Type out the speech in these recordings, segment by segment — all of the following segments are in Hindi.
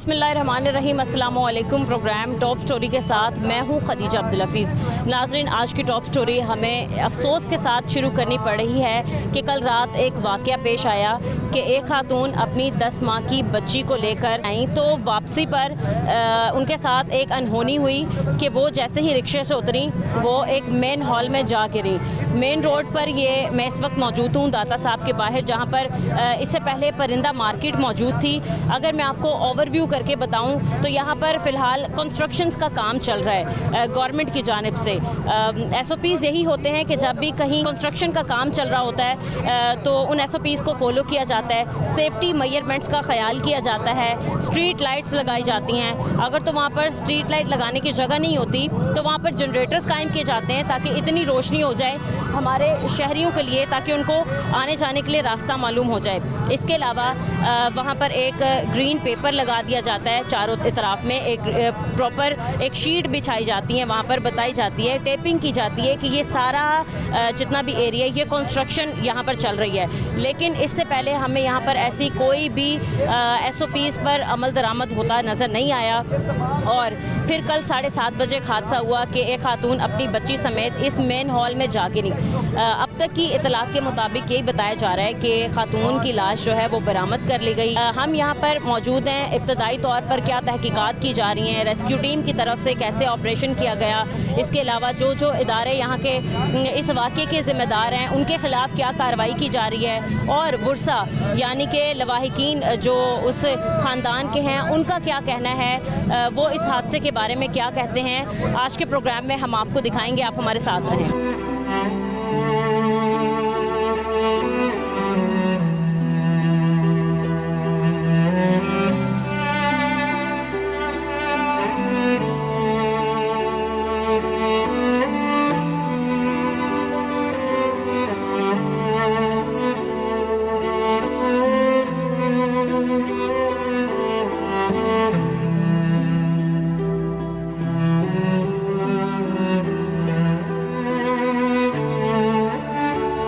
बिस्मिल्लाहिर्रहमानिर्रहीम, अस्सलामु अलैकुम। प्रोग्राम टॉप स्टोरी के साथ मैं हूँ खदीजा अब्दुल हफीज़। नाज़रीन, आज की टॉप स्टोरी हमें अफसोस के साथ शुरू करनी पड़ रही है कि कल रात एक वाक़या पेश आया कि एक खातून अपनी 10 माह की बच्ची को लेकर आई तो वापसी पर उनके साथ एक अनहोनी हुई कि वो जैसे ही रिक्शे से उतरी वो एक मेन हॉल में जा गिरी। मेन रोड पर ये मैं इस वक्त मौजूद हूँ दाता साहब के बाहर, जहाँ पर इससे पहले परिंदा मार्केट मौजूद थी। अगर मैं आपको ओवरव्यू करके बताऊं तो यहाँ पर फ़िलहाल कंस्ट्रक्शंस का काम चल रहा है गवर्नमेंट की जानिब से। SOPs यही होते हैं कि जब भी कहीं कंस्ट्रक्शन का काम चल रहा होता है तो उन SOPs को फॉलो किया जाता है, सेफ्टी मेजरमेंट्स का ख्याल किया जाता है, स्ट्रीट लाइट्स लगाई जाती हैं। अगर तो वहाँ पर स्ट्रीट लाइट लगाने की जगह नहीं होती तो वहाँ पर जनरेटर्स कायम किए जाते हैं ताकि इतनी रोशनी हो जाए हमारे शहरियों के लिए, ताकि उनको आने जाने के लिए रास्ता मालूम हो जाए। इसके अलावा वहाँ पर एक ग्रीन पेपर लगा दिया जाता है, चारों तरफ में एक प्रॉपर एक शीट बिछाई जाती है, वहाँ पर बताई जाती है, टेपिंग की जाती है कि ये सारा जितना भी एरिया ये कंस्ट्रक्शन यहाँ पर चल रही है। लेकिन इससे पहले हमें यहाँ पर ऐसी कोई भी SOPs पर अमल दरामद होता नज़र नहीं आया। और फिर कल 7:30 बजे हादसा हुआ कि एक खातून अपनी बच्ची समेत इस मेन हॉल में जा गिरी। अब तक की इतलात के मुताबिक यही बताया जा रहा है कि खातून की लाश जो है वो बरामद कर ली गई। हम यहाँ पर मौजूद हैं, इब्तदाई तौर पर क्या तहकीकात की जा रही हैं, रेस्क्यू टीम की तरफ से कैसे ऑपरेशन किया गया, इसके अलावा जो इदारे यहाँ के इस वाक़े के ज़िम्मेदार हैं उनके ख़िलाफ़ क्या कार्रवाई की जा रही है, और वर्सा यानी कि लवाहिकीन जो उस ख़ानदान के हैं उनका क्या कहना है, वो इस हादसे के बारे में क्या कहते हैं, आज के प्रोग्राम में हम आपको दिखाएंगे। आप हमारे साथ रहें।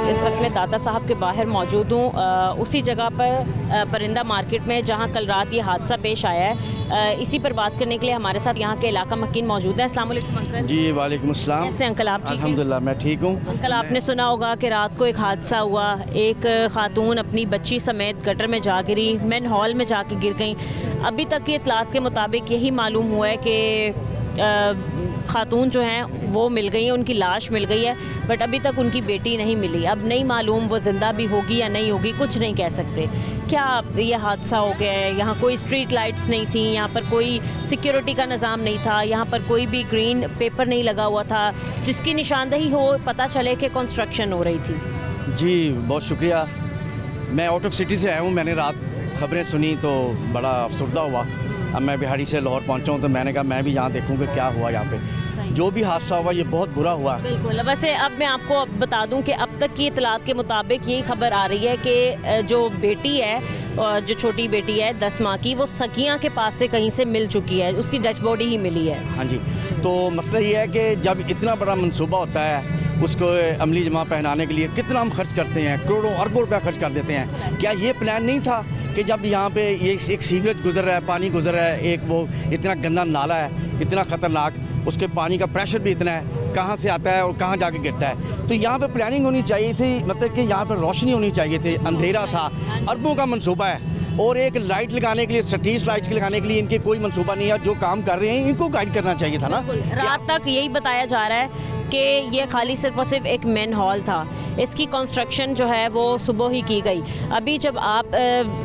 इस वक्त मैं दाता साहब के बाहर मौजूद हूँ, उसी जगह पर परिंदा मार्केट में जहाँ कल रात ये हादसा पेश आया है। इसी पर बात करने के लिए हमारे साथ यहाँ के इलाका मकीन मौजूद है। अस्सलाम वालेकुम अंकल। जी वालेकुम अस्सलाम। कैसे अंकल आप? ठीक हैं? अल्हम्दुलिल्लाह मैं ठीक हूँ। अंकल, आपने सुना होगा कि रात को एक हादसा हुआ, एक खातून अपनी बच्ची समेत गटर में जा गिरी, मेन हॉल में जाके गिर गई। अभी तक की इतलात के मुताबिक यही मालूम हुआ है कि खातून जो हैं वो मिल गई है, उनकी लाश मिल गई है, बट अभी तक उनकी बेटी नहीं मिली। अब नहीं मालूम वो ज़िंदा भी होगी या नहीं होगी, कुछ नहीं कह सकते। क्या ये हादसा हो गया है? यहाँ कोई स्ट्रीट लाइट्स नहीं थी, यहाँ पर कोई सिक्योरिटी का निज़ाम नहीं था, यहाँ पर कोई भी ग्रीन पेपर नहीं लगा हुआ था जिसकी निशानदही हो पता चले कि कंस्ट्रक्शन हो रही थी। जी बहुत शुक्रिया। मैं आउट ऑफ सिटी से आया हूँ, मैंने रात खबरें सुनी तो बड़ा अफसरदा हुआ। अब मैं बिहारी से लाहौर पहुँचा हूँ तो मैंने कहा मैं भी यहाँ देखूँ कि क्या हुआ यहाँ पे। जो भी हादसा हुआ ये बहुत बुरा हुआ। बिल्कुल। वैसे अब मैं आपको बता दूं कि अब तक की इतलात के मुताबिक यही खबर आ रही है कि जो बेटी है, जो छोटी बेटी है 10 माह की, वो सकिया के पास से कहीं से मिल चुकी है, उसकी डेड बॉडी ही मिली है। हाँ जी, तो मसला ये है कि जब इतना बड़ा मंसूबा होता है उसको अमली जमा पहनाने के लिए कितना हम खर्च करते हैं, करोड़ों अरबों रुपया खर्च कर देते हैं। क्या ये प्लान नहीं था कि जब यहाँ पे ये एक सीवरेज गुजर रहा है, पानी गुजर रहा है, एक वो इतना गंदा नाला है, इतना ख़तरनाक, उसके पानी का प्रेशर भी इतना है, कहाँ से आता है और कहाँ जाके गिरता है। तो यहाँ पे प्लानिंग होनी चाहिए थी, मतलब कि यहाँ पे रोशनी होनी चाहिए थी। अंधेरा था, अरबों का मंसूबा है, और एक लाइट लगाने के लिए, स्ट्रीट लाइट्स लगाने के लिए इनके कोई मंसूबा नहीं है। जो काम कर रहे हैं इनको गाइड करना चाहिए था ना। रात तक यही बताया जा रहा है कि ये खाली सिर्फ और सिर्फ एक मेन हॉल था, इसकी कंस्ट्रक्शन जो है वो सुबह ही की गई। अभी जब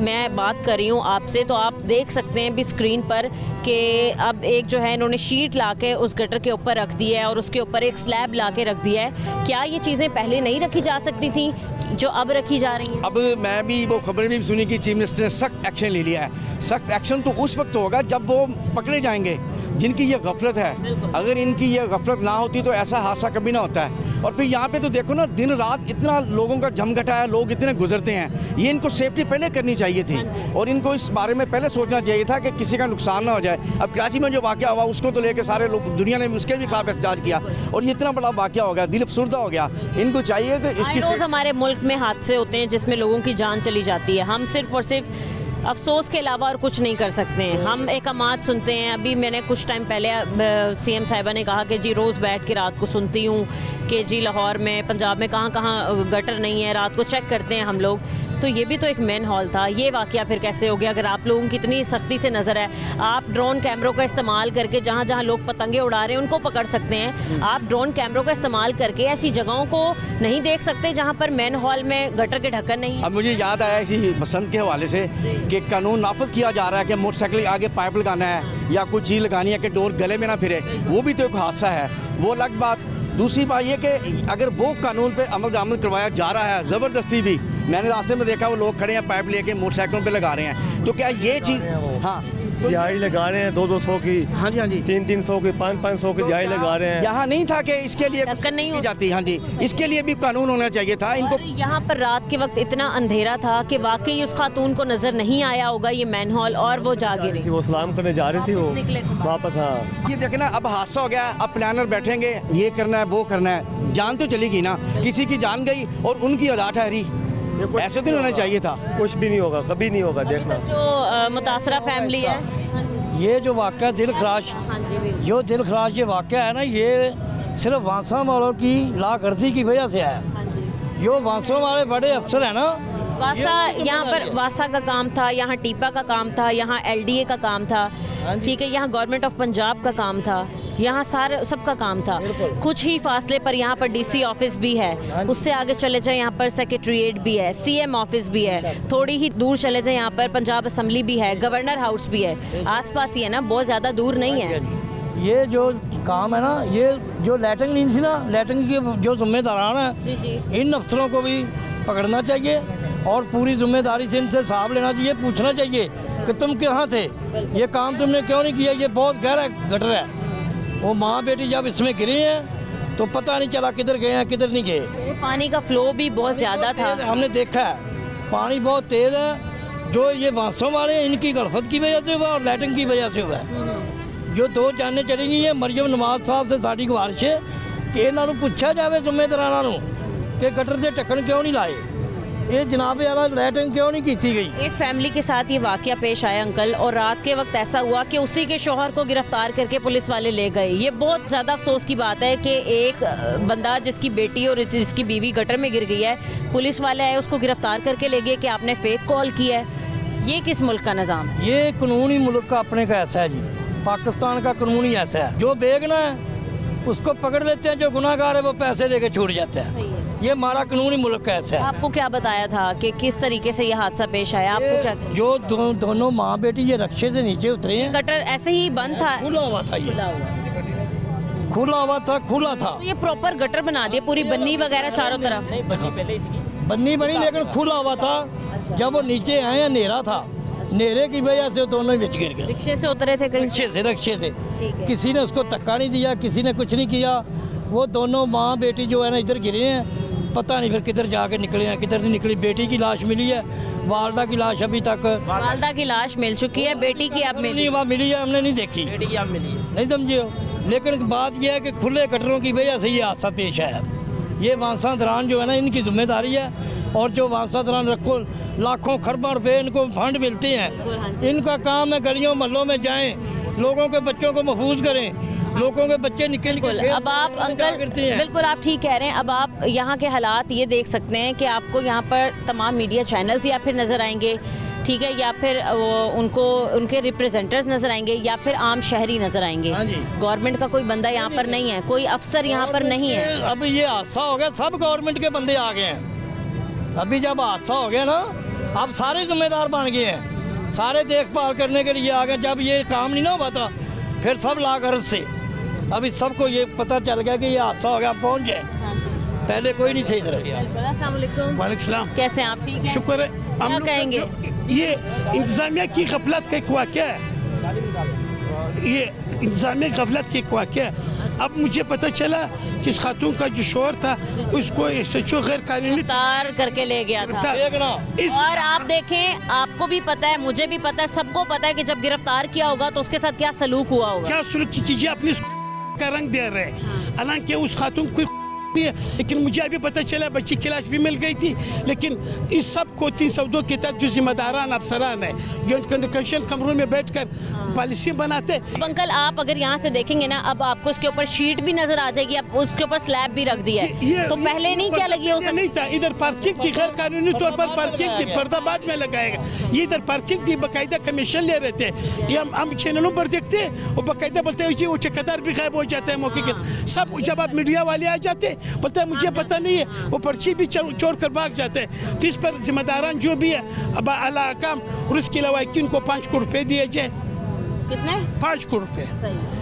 मैं बात कर रही हूँ आपसे तो आप देख सकते हैं भी स्क्रीन पर कि अब एक जो है इन्होंने शीट ला के उस गटर के ऊपर रख दी है और उसके ऊपर एक स्लैब ला के रख दिया है। क्या ये चीज़ें पहले नहीं रखी जा सकती थी जो अब रखी जा रही हैं? अब मैं भी वो खबरें भी सुनी कि चीफ मिनिस्टर ने सख्त एक्शन ले लिया है। सख्त एक्शन तो उस वक्त होगा जब वो पकड़े जाएंगे जिनकी ये गफलत है। अगर इनकी ये गफलत ना होती तो ऐसा हादसा कभी ना होता है। और फिर यहाँ पे तो देखो ना, दिन रात इतना लोगों का जमघटा है, लोग इतने गुजरते हैं। ये इनको सेफ्टी पहले करनी चाहिए थी और इनको इस बारे में पहले सोचना चाहिए था कि किसी का नुकसान ना हो जाए। अब कराची में जो वाक़या हुआ उसको तो लेकर सारे लोग दुनिया ने उसके भी खिलाफ एहतजाज किया और ये इतना बड़ा वाक़या हो गया, दिल अफसुर्दा हो गया। इनको चाहिए कि इसकी रोज़ हमारे मुल्क में हादसे होते हैं जिसमें लोगों की जान चली जाती है। हम सिर्फ और सिर्फ अफसोस के अलावा और कुछ नहीं कर सकते हैं। हम एक अमात सुनते हैं, अभी मैंने कुछ टाइम पहले सीएम साहिबा ने कहा कि जी रोज़ बैठ के रात को सुनती हूँ कि जी लाहौर में, पंजाब में कहाँ कहाँ गटर नहीं है, रात को चेक करते हैं हम लोग। तो ये भी तो एक मेन हॉल था, ये वाक़या फिर कैसे हो गया? अगर आप लोगों की इतनी सख्ती से नज़र है, आप ड्रोन कैमरों का इस्तेमाल करके जहाँ जहाँ लोग पतंगे उड़ा रहे हैं उनको पकड़ सकते हैं, आप ड्रोन कैमरों का इस्तेमाल करके ऐसी जगहों को नहीं देख सकते जहाँ पर मेन हॉल में गटर के ढक्कन नहीं है? अब मुझे याद आया इसी बसंत के हवाले से कि कानून नाफिज किया जा रहा है कि मोटरसाइकिल आगे पाइप लगाना है या कोई चीज़ लगानी है कि डोर गले में ना फिरे, वो भी तो एक हादसा है, वो अलग बात। दूसरी बात ये कि अगर वो कानून पे अमल दरामद करवाया जा रहा है ज़बरदस्ती भी, मैंने रास्ते में देखा वो लोग खड़े हैं पाइप लेके मोटरसाइकिलों पे लगा रहे हैं, तो क्या ये चीज़, हाँ दिहाड़ी लगा रहे हैं 200-200 की, हाँ जी, हाँ जी, 300-300 की, 500-500 की दिहाड़ी लगा रहे हैं। यहाँ नहीं था कि इसके लिए ढक्कन नहीं हो जाती, हाँ जी, इसके लिए भी कानून होना चाहिए था इनको। और यहाँ पर रात के वक्त इतना अंधेरा था कि वाकई उस खातून को नज़र नहीं आया होगा ये मैन हॉल, और वो जा गिरी। वो सलाम करने जा रही थी, वो वापस। हाँ, ये देखे ना, अब हादसा हो गया, अब प्लानर बैठेंगे, ये करना है वो करना है, जान तो चलेगी ना, किसी की जान गई और उनकी अदा ठहरी, ऐसे तो नहीं होना चाहिए था। कुछ भी नहीं होगा, कभी नहीं होगा, देखना। जो मुतासरा फैमिली है, ये जो वाक़या दिल खराश, हाँ जी बिल्कुल। जो दिल खराश ये वाक़या है ना, ये सिर्फ वांसा वालों की लागर्जी की वजह से है। हाँ जी। जो वांसों वाले बड़े अफसर हैं ना, वासा, यहाँ पर वासा का काम था, यहाँ टीपा का काम था, यहाँ एलडीए का काम था, ठीक है, यहाँ गवर्नमेंट ऑफ पंजाब का काम था, यहाँ सारे सबका काम था। कुछ ही फासले पर यहाँ पर डीसी ऑफिस भी है, उससे आगे चले जाए यहाँ पर सेक्रेटरीट भी है, सीएम ऑफिस भी है, थोड़ी ही दूर चले जाए यहाँ पर पंजाब असम्बली भी है, गवर्नर हाउस भी है, आसपास ही है ना, बहुत ज़्यादा दूर नहीं है। ये जो काम है ना, ये जो लैटरिन नहीं थी ना, लैटरिन के जो जिम्मेदारान जी जी। हैं, इन अफसरों को भी पकड़ना चाहिए और पूरी जिम्मेदारी से इनसे हिसाब लेना चाहिए, पूछना चाहिए कि तुम कहाँ थे, ये काम तुमने क्यों नहीं किया, ये बहुत गहरा गटर है। वो माँ बेटी जब इसमें गिरी हैं तो पता नहीं चला किधर गए हैं किधर नहीं गए। पानी का फ्लो भी बहुत ज़्यादा था, हमने देखा है पानी बहुत तेज़ है, जो ये बांसों वाले हैं इनकी गलफत की वजह से हुआ और लैटरिन की वजह से हुआ है। जो दो जाने चली गई हैं, मरियम नवाज साहब से साड़ी गुजारिश है कि इन्होंने पूछा जाए जिम्मेदाराना कि गटर के ढक्कन क्यों नहीं लाए, ये जनाबे वाला लैटरिन क्यों नहीं की गई। एक फैमिली के साथ ये वाकया पेश आया अंकल, और रात के वक्त ऐसा हुआ कि उसी के शोहर को गिरफ्तार करके पुलिस वाले ले गए। ये बहुत ज़्यादा अफसोस की बात है कि एक बंदा जिसकी बेटी और जिसकी बीवी गटर में गिर गई है, पुलिस वाले आए उसको गिरफ्तार करके ले गए कि आपने फेक कॉल किया है। ये किस मुल्क का निज़ाम है? ये कानून ही मुल्क का अपने का ऐसा है जी, पाकिस्तान का कानून ही ऐसा है, जो बेगना है उसको पकड़ लेते हैं, जो गुनाहगार है वो पैसे दे के छूट जाते हैं। ये हमारा कानून ही मुल्क का ऐसा है। आपको क्या बताया था कि किस तरीके से ये हादसा पेश आया? आपको क्या जो दोनों माँ बेटी ये रक्शे से नीचे उतरे हैं, गटर ऐसे ही बंद था? खुला हुआ था, ये खुला हुआ था, खुला था। तो ये प्रॉपर गटर बना दिया, पूरी बन्नी वगैरह चारों तरफ? बन्नी बनी लेकिन खुला हुआ था। जब वो नीचे आए अंधेरा था, अंधेरे की वजह से दोनों ही बच गिर गए। रिक्शे से उतरे थे कहीं? रक्शे से ठीक है। किसी ने उसको धक्का नहीं दिया, किसी ने कुछ नहीं किया। वो दोनों माँ बेटी जो है ना इधर गिरे हैं, पता नहीं फिर किधर जाके निकले हैं किधर नहीं निकली। बेटी की लाश मिली है, वालदा की लाश अभी तक, वालदा की लाश मिल चुकी है, बेटी की अब मिली। नहीं वहाँ मिली है, हमने नहीं देखी, बेटी की अब मिली नहीं समझे। लेकिन बात यह है कि खुले गटरों की वजह से ये हादसा पेश आया। ये वांसा दरान जो है ना इनकी जिम्मेदारी है, और जो वांसा दरान रखो लाखों खरबों रुपए इनको फंड मिलते हैं, इनका काम है गलियों महलों में जाएं, लोगों के बच्चों को महफूज करें, लोगों के बच्चे निकल के। अब आप अंकल बिल्कुल आप ठीक कह रहे हैं। अब आप यहाँ के हालात ये देख सकते हैं कि आपको यहाँ पर तमाम मीडिया चैनल्स या फिर नज़र आएंगे, ठीक है, या फिर उनको उनके रिप्रेजेंटर्स नज़र आएंगे, या फिर आम शहरी नज़र आएंगे। गवर्नमेंट का कोई बंदा यहाँ पर नहीं है, कोई अफसर यहाँ पर नहीं है। अब ये हादसा हो गया, सब गवर्नमेंट के बंदे आ गए हैं। अभी जब हादसा हो गया ना, अब सारे जिम्मेदार बन गए हैं, सारे देखभाल करने के लिए आ गए। जब ये काम नहीं ना हुआ था, फिर सब लागर्ज से अभी सबको ये पता चल गया कि ये हादसा हो गया, पहुँच जाए। पहले कोई नहीं थे इधर। अस्सलाम वालेकुम। वालेकुम सलाम। कैसे हैं आप? ठीक हैं? शुक्र है। क्या हम लोग कहेंगे? ये इंतजामिया की गफलत का एक वाक़या है, ये इंतजामिया गफलत की एक वाक़या है। अब मुझे पता चला कि इस खातून का जो शोहर था उसको सचो गैर कानूनी गिरफ्तार करके ले गया था। और आप देखें, आपको भी पता है, मुझे भी पता है, सबको पता है कि जब गिरफ्तार किया होगा तो उसके साथ क्या सलूक हुआ होगा। क्या सलूक की चीजें अपने का रंग दे रहे हैं, हालांकि उस खातून को लेकिन मुझे अभी पता चला बच्ची की लाश भी मिल गई थी। लेकिन इस सब को 302 के तहत जो जिम्मेदारान अफसरान है जो कंडीशन कमरों में बैठकर पॉलिसी बनाते। अब अंकल आप अगर यहाँ से देखेंगे ना, अब आपको इसके ऊपर शीट भी नजर आ जाएगी, अब उसके ऊपर स्लैब भी रख दिया है, तो पहले नहीं क्या लगी हो सकती? नहीं था, इधर पार्किंग थी, गैर कानूनी तौर पर पार्किंग थी, पर्दा बाद में लगाएगा। ये इधर पार्किंग थी, बाकायदा कमीशन ले रहे थे। ये हम चैनलों पर देखते हैं और बाकायदा बोलते हैं वो ठेकेदार भी गायब हो जाता है मौके के सब। जब आप मीडिया वाले आ जाते बोलते हैं मुझे पता नहीं है, वो पर्ची भी चोर कर भाग जाते हैं। तो इस पर जिम्मेदारान जो भी है अब आला काम, और उसके अलावा कि उनको 5 करोड़ रुपये दिए जाए। कितने? 5 करोड़ रुपये,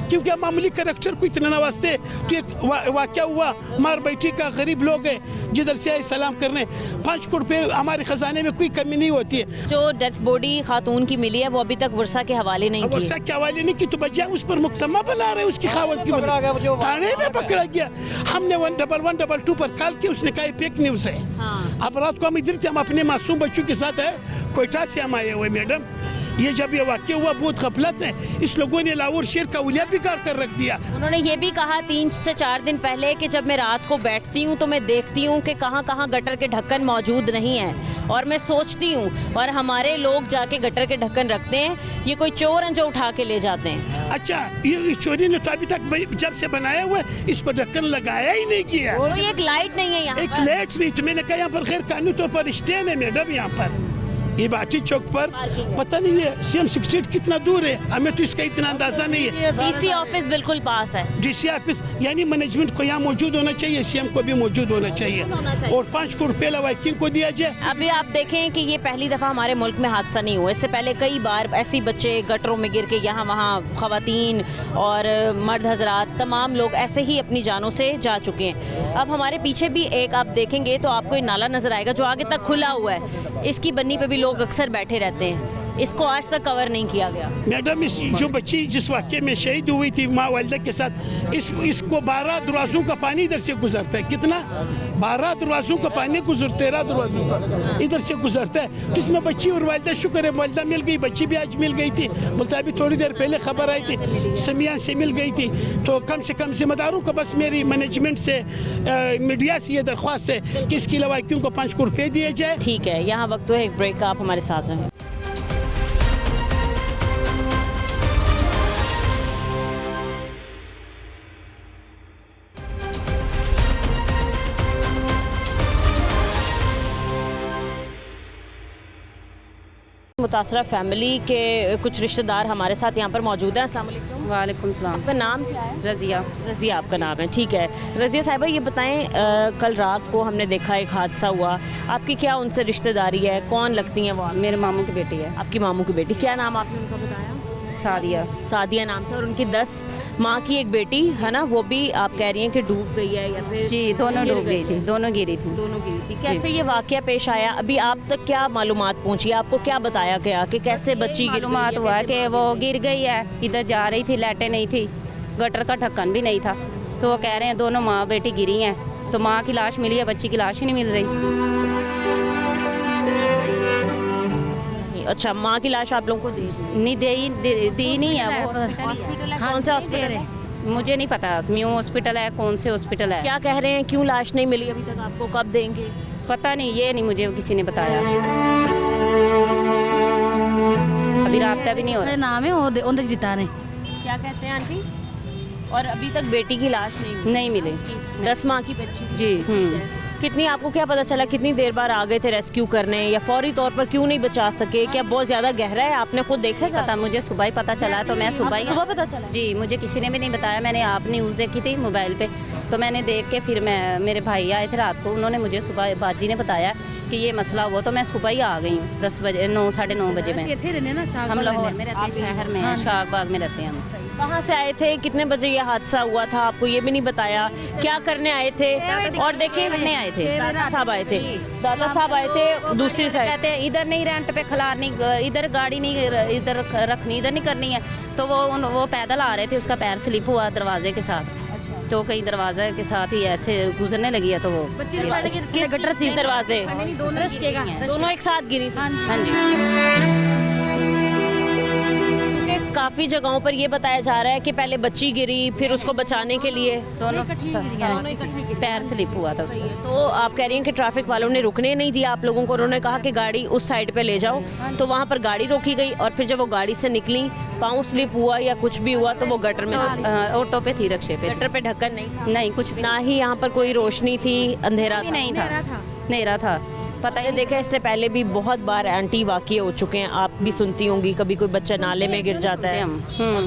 क्योंकि मामूली करेक्टर को इतना नवाजते। तो एक वाक़या हुआ, मार बैठी का गरीब लोग है जिधर से आए सलाम करने। 5 करोड़ रुपये हमारे खजाने में कोई कमी नहीं होती है। जो डेथ बॉडी खातून की मिली है वो अभी तक वर्षा के हवाले नहीं की। वर्षा के हवाले नहीं की तो बजाय उस पर मुकदमा बना रहे, उसकी खावत की थाने में पकड़ा गया। हमने 111-122 पर कॉल किया, उसने कहा फेक न्यूज़ है। अब रात को हम इधर थे, हम अपने मासूम बच्चों के साथ है, कोयटा से हम आए हुए मैडम। ये जब ये वाक़या हुआ बहुत गफलत है, इस लोगों ने लाहौर शहर का उलिया बिगाड़ कर रख दिया। उन्होंने ये भी कहा 3 से 4 दिन पहले कि जब मैं रात को बैठती हूँ तो मैं देखती हूँ कि कहाँ कहाँ गटर के ढक्कन मौजूद नहीं है, और मैं सोचती हूँ, और हमारे लोग जाके गटर के ढक्कन रखते हैं, ये कोई चोर हैं जो उठा के ले जाते हैं। अच्छा, ये चोरी ने तो अभी तक जब से बनाया हुआ है इस पर ढक्कन लगाया ही नहीं किया। कोई एक लाइट नहीं है यहाँ एक पर। लाइट नहीं, तो मैंने कहा यहाँ पर गैर कानूनी तौर पर स्टैंड है मैडम। यहाँ पर ये बाटी चौक पर पता नहीं है CM 68 कितना दूर है, हमें तो इसका इतना अंदाजा नहीं है। DC ऑफिस बिल्कुल पास है। DC ऑफिस यानी मैनेजमेंट को यहाँ मौजूद होना चाहिए, CM को भी मौजूद होना चाहिए, और 5 करोड़ रुपये लवाकिंग को दिया जाए। अभी आप देखें कि ये पहली दफ़ा हमारे मुल्क में हादसा नहीं हुआ, इससे पहले कई बार ऐसी बच्चे गटरों में गिर के यहाँ वहाँ ख़वातीन और मर्द हजरात तमाम लोग ऐसे ही अपनी जानों से जा चुके हैं। अब हमारे पीछे भी एक आप देखेंगे तो आपको एक नाला नज़र आएगा जो आगे तक खुला हुआ है, इसकी बन्नी पे भी लोग अक्सर बैठे रहते हैं, इसको आज तक कवर नहीं किया गया। मैडम इस जो बच्ची जिस वाक़े में शहीद हुई थी माँ वालिदा के साथ, इसको 12 दरवाज़ों का पानी इधर से गुजरता है। कितना? 12 दरवाज़ों का पानी 13 दरवाज़ों का इधर से गुजरता है। तो इसमें बच्ची और वालिदा, शुक्र है वालिदा मिल गई, बच्ची भी आज मिल गई थी। बोलता अभी थोड़ी देर पहले खबर आई थी समिया से मिल गई थी। तो कम से कम जिम्मेदारों को बस मेरी मैनेजमेंट से मीडिया से ये दरख्वास्त है कि इसकी लवाकियों को 5 करोड़ रुपये दिए जाए। ठीक है, यहाँ वक्त तो है एक ब्रेक का, आप हमारे साथ रहें। मुतासरा फैमिली के कुछ रिश्तेदार हमारे साथ यहाँ पर मौजूद हैं। अस्सलाम वालेकुम। वालेकुम सलाम। आपका नाम क्या है? रज़िया। रज़िया आपका नाम है, ठीक है। रज़िया साहिबा ये बताएं, कल रात को हमने देखा एक हादसा हुआ, आपकी क्या उनसे रिश्तेदारी है, कौन लगती हैं वो? मेरे मामू की बेटी है। आपकी मामू की बेटी, क्या नाम आपने उनका बताया? सादिया। सादिया नाम था, और उनकी 10 माह की एक बेटी है ना, वो भी आप कह रही हैं कि डूब गई है या फिर? जी, दोनों डूब गई थी, दोनों गिरी थी। दोनों गिरी थी। कैसे ये वाकया पेश आया? अभी आप तक क्या मालूमात पहुंची, आपको क्या बताया गया कि कैसे बच्ची गिर गई? मालूमात हुआ कि वो गिर गई है, इधर जा रही थी, लाइटें नहीं थी, गटर का ढक्कन भी नहीं था, तो वो कह रहे हैं दोनों माँ बेटी गिरी हैं। तो माँ की लाश मिली है, बच्ची की लाश ही नहीं मिल रही। अच्छा, माँ की लाश आप लोगों को नहीं दी नहीं है। वो हॉस्पिटल है, कौन सा हॉस्पिटल है? मुझे नहीं पता न्यू हॉस्पिटल है, कौन से हॉस्पिटल है। क्या कह रहे हैं, क्यों लाश नहीं मिली अभी तक आपको, कब देंगे? पता नहीं, ये नहीं मुझे किसी ने बताया, अभी राब्ता भी नहीं हो रहा। नाम है ਉਹਦੇ ਦਿੱਤਾ ਨੇ। क्या कहते हैं आंटी? और अभी तक बेटी की लाश नहीं मिली। 10 माह की बच्ची जी। कितनी, आपको क्या पता चला कितनी देर बाद आ गए थे रेस्क्यू करने, या फौरी तौर पर क्यों नहीं बचा सके? क्या बहुत ज़्यादा गहरा है, आपने खुद देखा? पता, मुझे सुबह ही पता चला, तो मैं सुबह पता चला? जी, मुझे किसी ने भी नहीं बताया। मैंने आप न्यूज़ देखी थी मोबाइल पे, तो मैंने देख के फिर मेरे भाई आए थे रात को, उन्होंने मुझे सुबह बाजी ने बताया कि ये मसला हुआ, तो मैं सुबह ही आ गई हूँ 10 बजे, 9 साढ़े 9 बजे में। हम लाहौर में रहते हैं, शहर में हैं, शाहबाग में रहते हैं हम। कहाँ से आए थे, कितने बजे ये हादसा हुआ था, आपको ये भी नहीं बताया? क्या करने आए थे? और देखिए, करने आए थे, दादा साहब आए थे, दादा साहब आए थे दूसरी साइड। कहते हैं इधर नहीं रेंट पे खिलानी, इधर गाड़ी नहीं इधर रखनी, इधर नहीं करनी है। तो वो पैदल आ रहे थे, उसका पैर स्लिप हुआ दरवाजे के साथ, तो कहीं दरवाजे के साथ ही ऐसे गुजरने लगी है, तो वो किस गटर से दरवाजे दोनों एक साथ गिरी? हाँ जी। काफ़ी जगहों पर ये बताया जा रहा है कि पहले बच्ची गिरी, फिर उसको बचाने के लिए दोनों पैर स्लिप हुआ था उसको। तो आप कह रही हैं कि ट्रैफिक वालों ने रुकने नहीं दिया आप लोगों को, उन्होंने कहा कि गाड़ी उस साइड पे ले जाओ, तो वहाँ पर गाड़ी रोकी गई और फिर जब वो गाड़ी से निकली, पाँव स्लिप हुआ या कुछ भी हुआ तो वो गटर में चली गई। ऑटो पे थी, रिक्शे पे। गटर पे ढक्कन नहीं था? नहीं, कुछ भी ना ही यहाँ पर कोई रोशनी थी, अंधेरा भी नहीं था, अंधेरा था। पता ही देखा इससे पहले भी बहुत बार एंटी वाक़ये हो चुके हैं, आप भी सुनती होंगी, कभी कोई बच्चा नाले में गिर जाता है,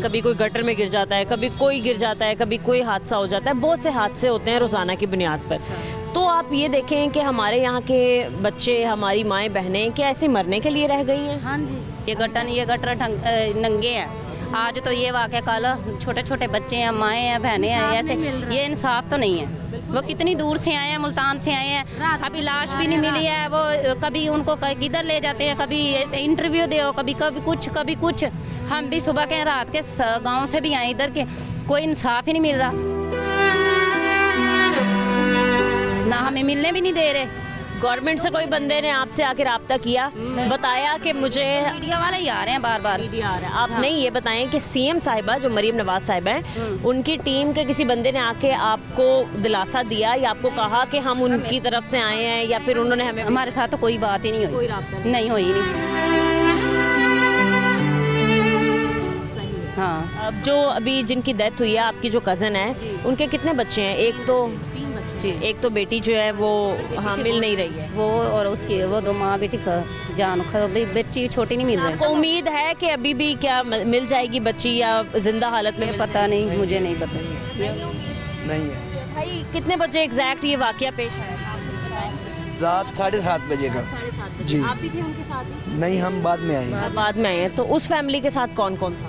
कभी कोई गटर में गिर जाता है, कभी कोई गिर जाता है, कभी कोई हादसा हो जाता है, बहुत से हादसे होते हैं रोज़ाना की बुनियाद पर। तो आप ये देखें कि हमारे यहाँ के बच्चे, हमारी माएँ बहनें क्या ऐसे मरने के लिए रह गई हैं? हाँ जी, ये गटर नंगे हैं। आज तो ये वाक़या, कल छोटे छोटे बच्चे हैं, माएँ हैं, बहनें हैं, ऐसे ये इंसाफ तो नहीं है। वो कितनी दूर से आए हैं, मुल्तान से आए हैं, अभी लाश भी नहीं मिली है। वो कभी उनको किधर ले जाते हैं, कभी इंटरव्यू दो, कभी कभी कुछ। हम भी सुबह के रात के गांव से भी आए इधर के, कोई इंसाफ ही नहीं मिल रहा, ना हमें मिलने भी नहीं दे रहे। गवर्नमेंट से कोई बंदे ने आपसे आके रब्ता किया, बताया कि मुझे मीडिया वाले ही आ रहे हैं बार बार। आप नहीं ये बताएं कि सीएम साहिबा जो मरीम नवाज साहिबा हैं, उनकी टीम के किसी बंदे ने आके आपको दिलासा दिया या आपको कहा कि हम उनकी तरफ से आए हैं, या फिर उन्होंने हमें? हमारे साथ तो कोई बात ही नहीं हुई, नहीं हुई नहीं। हाँ, अब जो अभी जिनकी डेथ हुई है, आपकी जो कज़न है, उनके कितने बच्चे हैं? एक तो बेटी जो है वो हामिल नहीं रही है, वो और उसकी वो दो माँ बेटी बच्ची छोटी नहीं मिल रही। आपको उम्मीद है कि अभी भी क्या मिल जाएगी बच्ची या जिंदा हालत में? पता नहीं, मुझे नहीं पता। नहीं है भाई, कितने बजे एग्जैक्ट ये वाकया पेश आया? रात 7:30 बजे का। जी। आप भी थे उनके साथ? नहीं, हम बाद में आए। बाद में आए हैं। तो उस फैमिली के साथ कौन कौन था?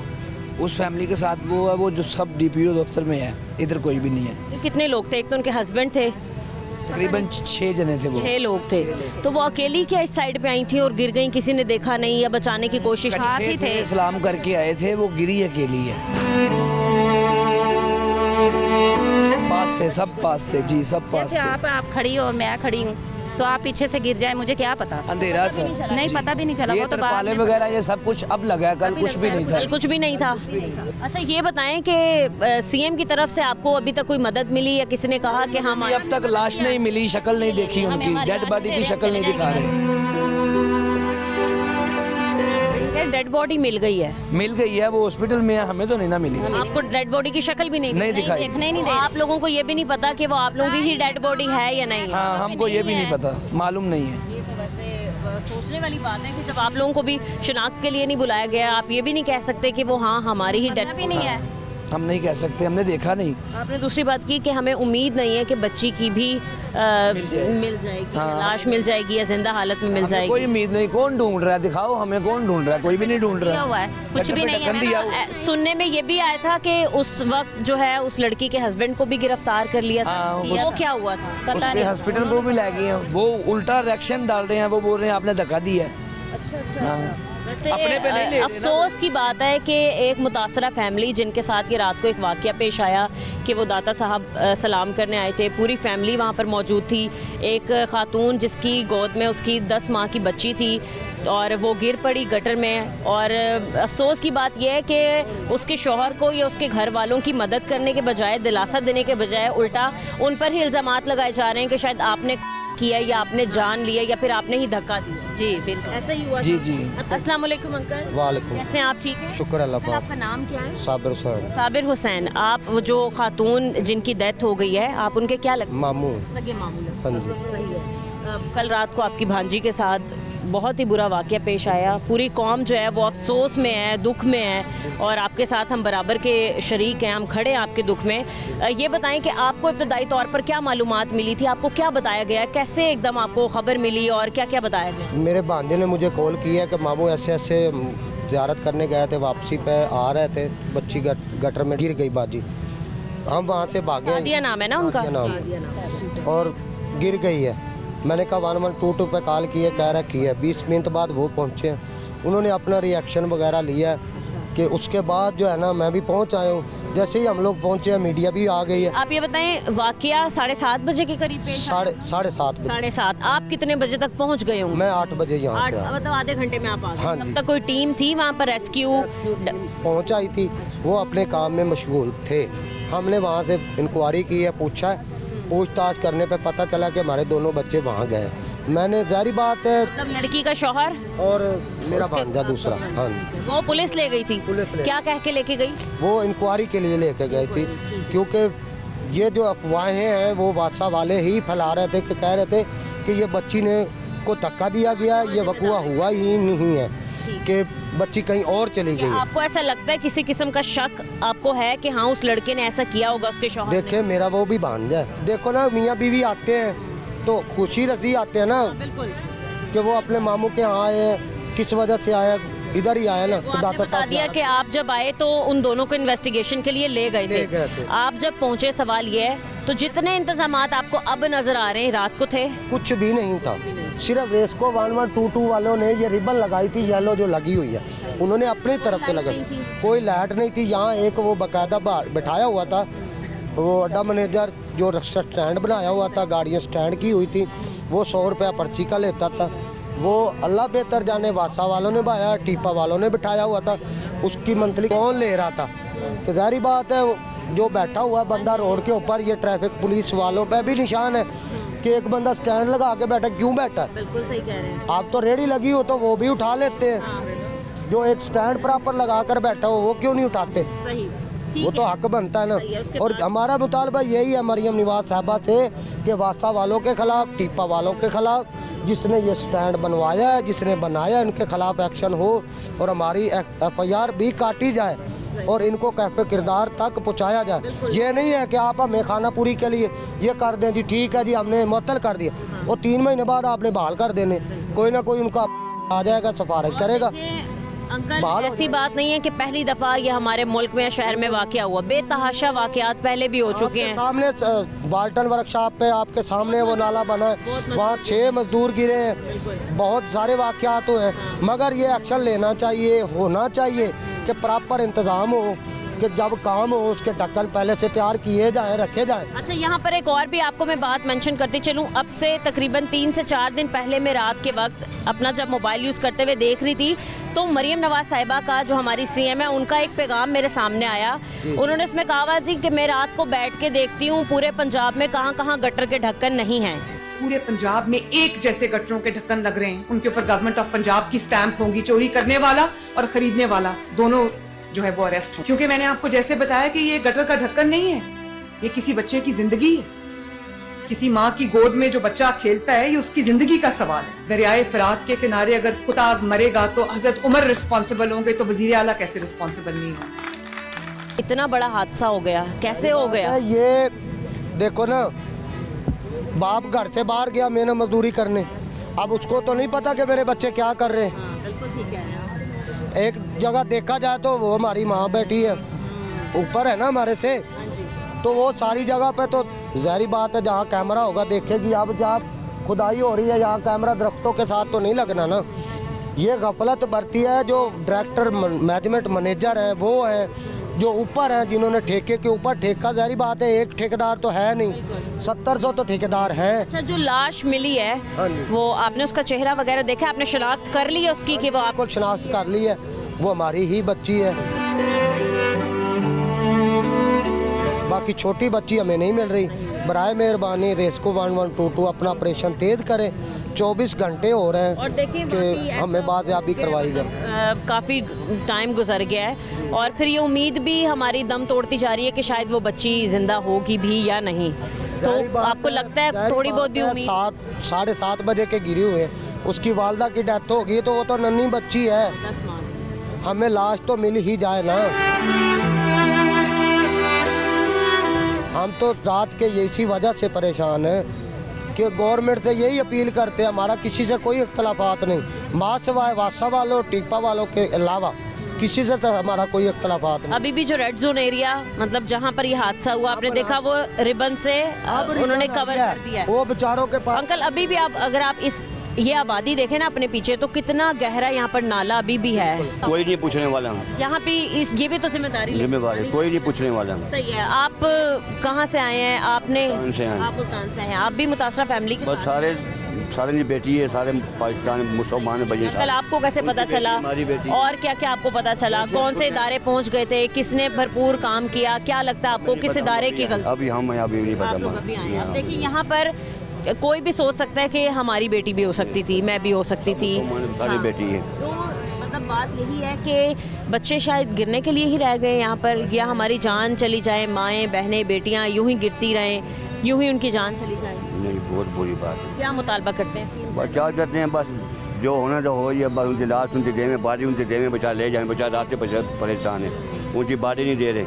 उस फैमिली के साथ वो है, वो जो सब डीपीओ दफ्तर में है, इधर कोई भी नहीं है। कितने लोग थे? एक तो उनके हस्बैंड थे, तकरीबन 6 जने थे वो। 6 लोग थे। तो वो अकेली क्या इस साइड पे आई थी और गिर गई, किसी ने देखा नहीं या बचाने की कोशिश? साथ ही थे, सलाम करके आए थे, वो गिरी अकेली है। पास थे, सब पास थे जी, सब पास जैसे थे। आप खड़ी हो और मैं खड़ी हूँ, तो आप पीछे से गिर जाए, मुझे क्या पता? अंधेरा सर, नहीं पता भी नहीं चला। ये वो तो तरपाले वगैरह ये सब कुछ अब लगा है, कल कुछ भी नहीं था। कल कुछ भी नहीं था। अच्छा ये बताएं कि सीएम की तरफ से आपको अभी तक कोई मदद मिली या किसी ने कहा कि हम अब तक लाश नहीं मिली, शक्ल नहीं देखी उनकी, डेड बॉडी की शक्ल नहीं दिखा रहे। डेड बॉडी मिल गई है? मिल गई है, वो हॉस्पिटल में है, हमें तो नहीं ना मिली। आपको डेड बॉडी की शक्ल भी नहीं दिखाई? देखने ही नहीं दे। आप लोगों को ये भी नहीं पता कि वो आप लोगों की ही डेड बॉडी है या नहीं है? हाँ, हमको ये भी नहीं पता, मालूम नहीं है। ये तो वैसे सोचने वाली बात है कि जब आप लोगों को भी शिनाख्त के लिए नहीं बुलाया गया, आप ये भी नहीं कह सकते कि वो हाँ हमारी ही डेड भी नहीं है। हम नहीं कह सकते, हमने देखा नहीं। आपने दूसरी बात की कि हमें उम्मीद नहीं है कि बच्ची की भी मिल जाएगी, हाँ। लाश मिल जाएगी या जिंदा हालत में मिल जाएगी। कोई उम्मीद नहीं। कौन ढूंढ रहा है? दिखाओ हमें, कौन ढूंढ रहा है? कोई भी नहीं ढूंढ दिया रहा हुआ है, कुछ भी नहीं है। सुनने में ये भी आया था कि उस वक्त जो है उस लड़की के हस्बैंड को भी गिरफ्तार कर लिया था। हाँ, वो क्या हुआ था? पता उसके नहीं। हॉस्पिटल को भी ले गए हैं, वो उल्टा रिएक्शन डाल रहे हैं, वो बोल रहे हैं आपने धक्का दिया है। हाँ। वैसे अपने पे नहीं ले रहे ना। अफसोस की बात है कि एक मुतासरा फैमिली जिनके साथ ये रात को एक वाकया पेश आया कि वो दाता साहब सलाम करने आए थे, पूरी फैमिली वहाँ पर मौजूद थी। एक खातून जिसकी गोद में उसकी 10 माह की बच्ची थी और वो गिर पड़ी गटर में। और अफसोस की बात यह है कि उसके शौहर को या उसके घर वालों की मदद करने के बजाय, दिलासा देने के बजाय, उल्टा उन पर ही इल्ज़ामात लगाए जा रहे हैं कि शायद आपने किया या आपने जान लिया या फिर आपने ही धक्का दिया। जी बिल्कुल, ऐसा ही हुआ। जी जी। अस्सलाम वालेकुम अंकल। वालेकुम। कैसे हैं आप? ठीक हैं, शुक्र अल्लाह अंकल, पाक। आपका नाम क्या है? साबिर हुसैन। साबिर हुसैन। आप वो जो खातून जिनकी डेथ हो गई है, आप उनके क्या लगते मामू। हैं? सगे मामू लगते हाँ हैं। जी। सही है। कल रात को आपकी भांजी के साथ बहुत ही बुरा वाक़या पेश आया। पूरी कौम जो है वो अफसोस में है, दुख में है, और आपके साथ हम बराबर के शरीक हैं, हम खड़े हैं आपके दुख में। ये बताएं कि आपको इब्तदाई तौर पर क्या मालूमात मिली थी, आपको क्या बताया गया, कैसे एकदम आपको खबर मिली और क्या क्या बताया गया? मेरे भांजे ने मुझे कॉल किया कि मामू ऐसे ऐसे ज़ियारत करने गए थे, वापसी पे आ रहे थे, बच्ची गटर में गिर गई बाजी। हम वहाँ से भागे। सादिया नाम है ना उनका? सादिया नाम है। और गिर गई है। मैंने कहा 1122 पे कॉल किए, कह रहा की है। 20 मिनट बाद वो पहुँचे, उन्होंने अपना रिएक्शन वगैरह लिया कि उसके बाद जो है ना मैं भी पहुंच आया हूँ। जैसे ही हम लोग पहुंचे हैं मीडिया भी आ गई है। आप ये बताएं, वाकया 7:30 बजे के करीब पेश आया? साढ़े सात बजे। 7:30। आप कितने बजे तक पहुंच गए होंगे? मैं 8 बजे यहाँ पे आया। मतलब आधे घंटे में आप आ गए? हाँ तब जी। तक कोई टीम थी वहाँ पर रेस्क्यू? पहुँच आई थी, वो अपने काम में मशगूल थे। हमने वहाँ से इंक्वायरी की है, पूछा है, पूछताछ करने पे पता चला कि हमारे दोनों बच्चे वहाँ गए। मैंने जारी बात है, मतलब लड़की का शौहर और मेरा उसके- भांजा दूसरा, हाँ जी, वो पुलिस ले गई थी? पुलिस ले- क्या कह के लेके गई? वो इंक्वायरी के लिए लेके गए थी, क्योंकि ये जो अफवाहें हैं वो वासा वाले ही फैला रहे थे कि कह रहे थे कि ये बच्ची ने को धक्का दिया गया, ये वकूआ हुआ ही नहीं है, कि बच्ची कहीं और चली गई है। आपको ऐसा लगता है किसी किस्म का शक आपको है कि हाँ उस लड़के ने ऐसा किया होगा उसके शौहर ने? देखे मेरा वो भी भांजा है, देखो ना मियाँ बीवी आते हैं तो खुशी रसी आते हैं ना, बिल्कुल। कि वो अपने मामू के यहाँ आए हैं, किस वजह से आया, इधर ही आया ना। वो आपने बता दिया कि आप जब आए तो उन दोनों को इन्वेस्टिगेशन के लिए ले गए ले गए थे। थे। आप जब पहुंचे, सवाल ये है, तो जितने इंतजामात आपको अब नजर आ रहे हैं रात को थे? कुछ भी नहीं था, सिर्फ वेस्को 1122 वालों ने ये रिबन लगाई थी येलो जो लगी हुई है, उन्होंने अपनी तरफ से लगाई। कोई लाइट नहीं थी यहाँ, एक वो बाकायदा बैठाया हुआ था, वो अड्डा मैनेजर जो रिक्शा स्टैंड बनाया हुआ था, गाड़ियाँ स्टैंड की हुई थी, वो 100 रुपया पर्ची का लेता था। वो अल्लाह बेहतर जाने वासा वालों ने भाया, टीपा वालों ने बिठाया हुआ था, उसकी मंथली कौन ले रहा था? तो जाहिर बात है जो बैठा हुआ बंदा रोड के ऊपर, ये ट्रैफिक पुलिस वालों पे भी निशान है कि एक बंदा स्टैंड लगा के बैठा, क्यों बैठा? बिल्कुल सही कह रहे हैं। आप तो रेडी लगी हो तो वो भी उठा लेते हैं, जो एक स्टैंड प्रॉपर लगा कर बैठा हो वो क्यों नहीं उठाते? सही, वो तो हक बनता है ना। सही है, उसके और बाद- हमारा मुतालबा यही है मरियम निवाज साहबा से कि वासा वालों के खिलाफ, टीपा वालों के खिलाफ, जिसने ये स्टैंड बनवाया है, जिसने बनाया, इनके खिलाफ एक्शन हो और हमारी FIR भी काटी जाए और इनको कैफे किरदार तक पहुँचाया जाए। ये नहीं है कि आप हमें खाना पूरी के लिए ये कर दें जी, ठीक है जी हमने मुअत्तल कर दिया, और 3 महीने बाद आपने बहाल कर देने, कोई ना कोई उनका आ जाएगा, सिफारिश करेगा। अंकल, बहाल हो ऐसी बात नहीं है कि पहली दफा ये हमारे मुल्क में, शहर में वाकया हुआ, बेतहाशा वाकयात पहले भी हो चुके हैं। सामने बाल्टन वर्कशॉप पे आपके सामने वो नाला बना है, वहाँ 6 मजदूर गिरे हैं, बहुत सारे वाकयात हुए हैं, मगर ये एक्शन लेना चाहिए, होना चाहिए कि प्रॉपर इंतज़ाम हो, कि जब काम हो उसके ढक्कन पहले से तैयार किए जाएं, रखे जाएं। अच्छा, यहाँ पर एक और भी आपको मैं बात मेंशन करती चलूँ। अब से तकरीबन 3 से 4 दिन पहले मैं रात के वक्त अपना जब मोबाइल यूज़ करते हुए देख रही थी, तो मरियम नवाज साहिबा का, जो हमारी CM है, उनका एक पैगाम मेरे सामने आया। उन्होंने उसमें कहा हुआ थी कि मैं रात को बैठ के देखती हूँ पूरे पंजाब में कहाँ कहाँ गटर के ढक्कन नहीं हैं। पूरे पंजाब में एक जैसे गटरों के ढक्कन लग रहे हैं, उनके ऊपर गवर्नमेंट ऑफ पंजाब की स्टैंप होंगी, चोरी करने वाला और खरीदने वाला दोनों जो है वो अरेस्ट हो। क्योंकि मैंने आपको जैसे बताया कि ये गटर का ढक्कन नहीं है, ये किसी बच्चे की जिंदगी है। किसी माँ की गोद में जो बच्चा खेलता है, ये उसकी जिंदगी का सवाल है। दरियाए फरात के किनारे अगर कुत्ता मरेगा तो हजरत उमर रिस्पॉन्सिबल होंगे, तो वजीर आला कैसे रिस्पॉन्सिबल नहीं होंगे? इतना बड़ा हादसा हो गया, कैसे हो गया? ये देखो ना, बाप घर से बाहर गया मेहनत मजदूरी करने, अब उसको तो नहीं पता कि मेरे बच्चे क्या कर रहे हैं। बिल्कुल ठीक कह रहे हैं। एक जगह देखा जाए तो वो हमारी माँ बैठी है, ऊपर है ना हमारे से, तो वो सारी जगह पे तो जाहिर बात है जहाँ कैमरा होगा देखेगी। अब जहाँ खुदाई हो रही है यहाँ कैमरा दरख्तों के साथ तो नहीं लगना ना। ये गफलत बरती है जो डायरेक्टर मैनेजमेंट मैनेजर है, वो है जो ऊपर हैं, जिन्होंने ठेके के ऊपर ठेका, जाहिर बात है एक ठेकेदार तो है नहीं, 700 तो ठेकेदार हैं। अच्छा, जो लाश मिली है, हाँ जी। वो आपने उसका चेहरा वगैरह देखा, आपने शनाख्त कर ली है उसकी कि वो आप? बिल्कुल शनाख्त कर ली है, वो हमारी ही बच्ची है। बाकी छोटी बच्ची हमें नहीं मिल रही। बराए मेहरबानी रेस्को 1122 अपना ऑपरेशन तेज करें, 24 घंटे हो रहे हैं और देखिए कि हमें बाजियाबी करवाई जाए। काफ़ी टाइम गुजर गया है और फिर ये उम्मीद भी हमारी दम तोड़ती जा रही है कि शायद वो बच्ची जिंदा होगी भी या नहीं। तो आपको लगता है थोड़ी बहुत भी उम्मीद? 7:30 बजे के गिरी हुए, उसकी वालदा की डेथ होगी तो वो तो नन्ही बच्ची है, हमें लाश तो मिल ही जाए ना। हम तो रात के इसी वजह से परेशान हैं कि गवर्नमेंट से यही अपील करते हैं, हमारा किसी से कोई इख्तलाफात नहीं, माँ सिवाय वासा वालों टीपा वालों के अलावा किसी से तो हमारा कोई इख्तलाफात नहीं। अभी भी जो रेड जोन एरिया, मतलब जहाँ पर ये हादसा हुआ, आपने देखा वो रिबन से उन्होंने कवर कर दिया है। वो बेचारों के पास। अंकल, अभी भी आप, अगर आप इस ये आबादी देखें ना अपने पीछे, तो कितना गहरा यहाँ पर नाला अभी भी है। कोई नहीं पूछने वाला, यहाँ पे ये भी तो जिम्मेदारी कोई नहीं पूछने वाला। सही है। आप कहाँ से आए हैं? आपने मुल्तान से हैं। आप मुल्तान से हैं। आप भी मुतासरा फैमिली के बस साथ? सारे की बेटी है, सारे पाकिस्तान मुसलमान बजे। कल आपको कैसे पता चला हमारी बेटी। और क्या क्या आपको पता चला? कौन से इदारे पहुंच गए थे? किसने भरपूर काम किया? क्या लगता है आपको किस इदारे की गलती? अभी हम अभी नहीं आप लोग पता। अभी आए हैं। अब देखिए यहाँ पर कोई भी सोच सकता है कि हमारी बेटी भी हो सकती थी, मैं भी हो सकती थी। सारी बेटी है। तो मतलब बात यही है कि बच्चे शायद गिरने के लिए ही रह गए यहाँ पर, या हमारी जान चली जाए, माएँ बहनें बेटियाँ यूं ही गिरती रहें, यूं ही उनकी जान चली जाए। नहीं, बहुत बुरी बात है। क्या मुतालबा करते हैं? बस क्या करते हैं, बस जो होना तो हो, या बस उनकी लाश उनके दे में बारी उनके दे में बचा ले जाएं। बचा रात से परेशान है, उनकी बारी नहीं दे रहे,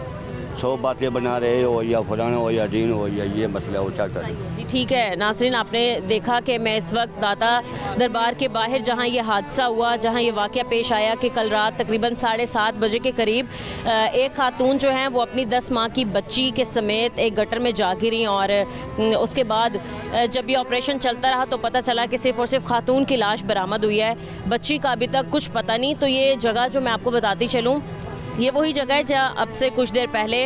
100 बातें बना रहे हो, या फलाना हो, या दीन हो, या ये मसला हो, क्या करें। जी ठीक है नाज़रीन, आपने देखा कि मैं इस वक्त दाता दरबार के बाहर जहां ये हादसा हुआ, जहां ये वाक़या पेश आया कि कल रात तकरीबन 7:30 बजे के करीब एक खातून जो हैं वो अपनी 10 माह की बच्ची के समेत एक गटर में जा गिरी। और उसके बाद जब ये ऑपरेशन चलता रहा तो पता चला कि सिर्फ़ और सिर्फ खातून की लाश बरामद हुई है, बच्ची का अभी तक कुछ पता नहीं। तो ये जगह जो मैं आपको बताती चलूँ, ये वही जगह है जहाँ अब से कुछ देर पहले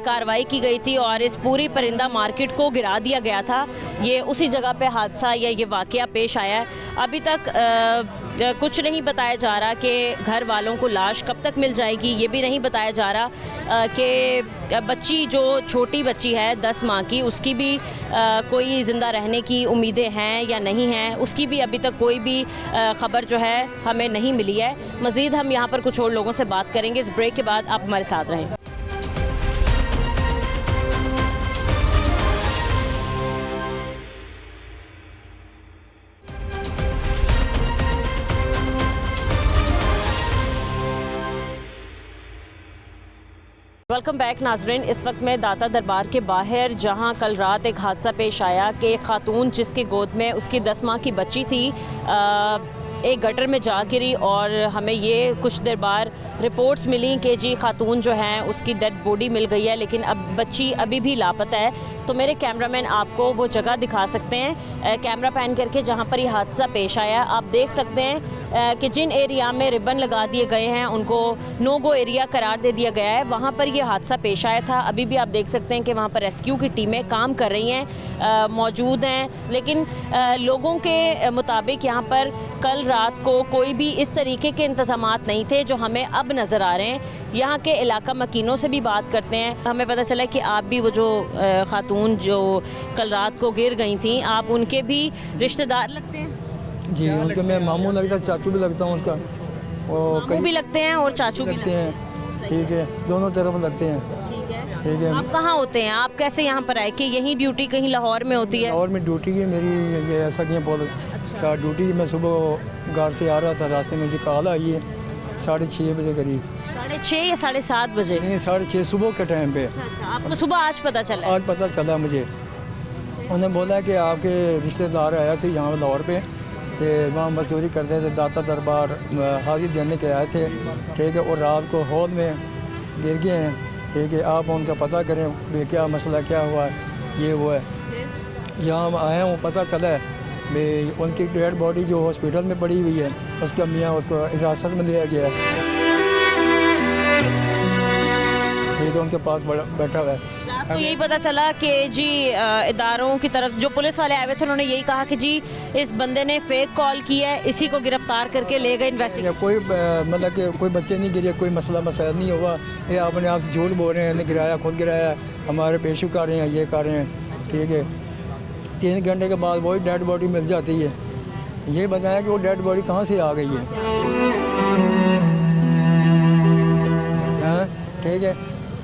कार्रवाई की गई थी और इस पूरी परिंदा मार्केट को गिरा दिया गया था। ये उसी जगह पे हादसा या ये वाक़या पेश आया है। अभी तक कुछ नहीं बताया जा रहा कि घर वालों को लाश कब तक मिल जाएगी, ये भी नहीं बताया जा रहा कि बच्ची जो छोटी बच्ची है 10 माह की, उसकी भी कोई ज़िंदा रहने की उम्मीदें हैं या नहीं हैं, उसकी भी अभी तक कोई भी ख़बर जो है हमें नहीं मिली है। मज़ीद हम यहाँ पर कुछ और लोगों से बात करेंगे इस ब्रेक के बाद, आप हमारे साथ रहें। वेलकम बैक नाजरीन, इस वक्त मैं दाता दरबार के बाहर जहां कल रात एक हादसा पेश आया कि एक खातून जिसकी गोद में उसकी 10 माह की बच्ची थी एक गटर में जा गिरी और हमें ये कुछ देर बाद रिपोर्ट्स मिली कि जी खातून जो है उसकी डेड बॉडी मिल गई है, लेकिन अब बच्ची अभी भी लापता है। तो मेरे कैमरामैन आपको वो जगह दिखा सकते हैं कैमरा पैन करके जहाँ पर ये हादसा पेश आया। आप देख सकते हैं कि जिन एरिया में रिबन लगा दिए गए हैं उनको नो गो एरिया करार दे दिया गया है, वहाँ पर ये हादसा पेश आया था। अभी भी आप देख सकते हैं कि वहाँ पर रेस्क्यू की टीमें काम कर रही हैं, मौजूद हैं, लेकिन लोगों के मुताबिक यहाँ पर कल रात को कोई भी इस तरीके के इंतज़ामात नहीं थे जो हमें अब नज़र आ रहे हैं। यहाँ के इलाका मकीनों से भी बात करते हैं, हमें पता चला कि आप भी वो जो खातून जो कल रात को गिर गई थी, आप उनके भी रिश्तेदार लगते हैं? जी, उनके मैं मामू लगता, चाचू भी लगता हूँ उसका, और मामू भी लगते हैं और चाचू भी लगते हैं। ठीक है, दोनों तरफ लगते हैं। ठीक है। आप कहाँ होते हैं? आप कैसे यहाँ पर आए कि यही ड्यूटी कहीं लाहौर में होती है? लाहौर में ड्यूटी है मेरी, ये ऐसा कि बहुत अच्छा ड्यूटी। मैं सुबह घर से आ रहा था, रास्ते में मुझे कॉल आई है 6:30 बजे करीब। 6:30 या 7:30 बजे? नहीं, 6:30 सुबह के टाइम पे। अच्छा, आपको सुबह आज पता चला? आज पता चला मुझे। उन्होंने बोला कि आपके रिश्तेदार आए थे यहाँ लाहौर पे, कि वहाँ मजदूरी करते थे, दाता दरबार हाजिर देने के आए थे। ठीक है, और रात को हॉल में गिर गए हैं। ठीक है, आप उनका पता करें भाई क्या मसला क्या हुआ है, ये वो है। यहाँ हम आए हैं, पता चला है भाई उनकी डेड बॉडी जो हॉस्पिटल में पड़ी हुई है, उसका मियाँ उसको हिरासत में लिया गया है। ठीक है, उनके पास बैठा हुआ है। तो यही पता चला कि जी इदारों की तरफ जो पुलिस वाले आए हुए थे उन्होंने यही कहा कि जी इस बंदे ने फेक कॉल की है, इसी को गिरफ्तार करके ले गए इन्वेस्टिगेशन। कोई मतलब कि कोई बच्चे नहीं गिरे, कोई मसला मसाइल नहीं हुआ। ये अपने आप से झूठ बोल रहे हैं, गिराया खुद गिराया, हमारे पेशू कर रहे हैं, ये कर रहे हैं। ठीक है, 3 घंटे के बाद वही डेड बॉडी मिल जाती है। ये बताया कि वो डेड बॉडी कहाँ से आ गई है। हाँ, ठीक है,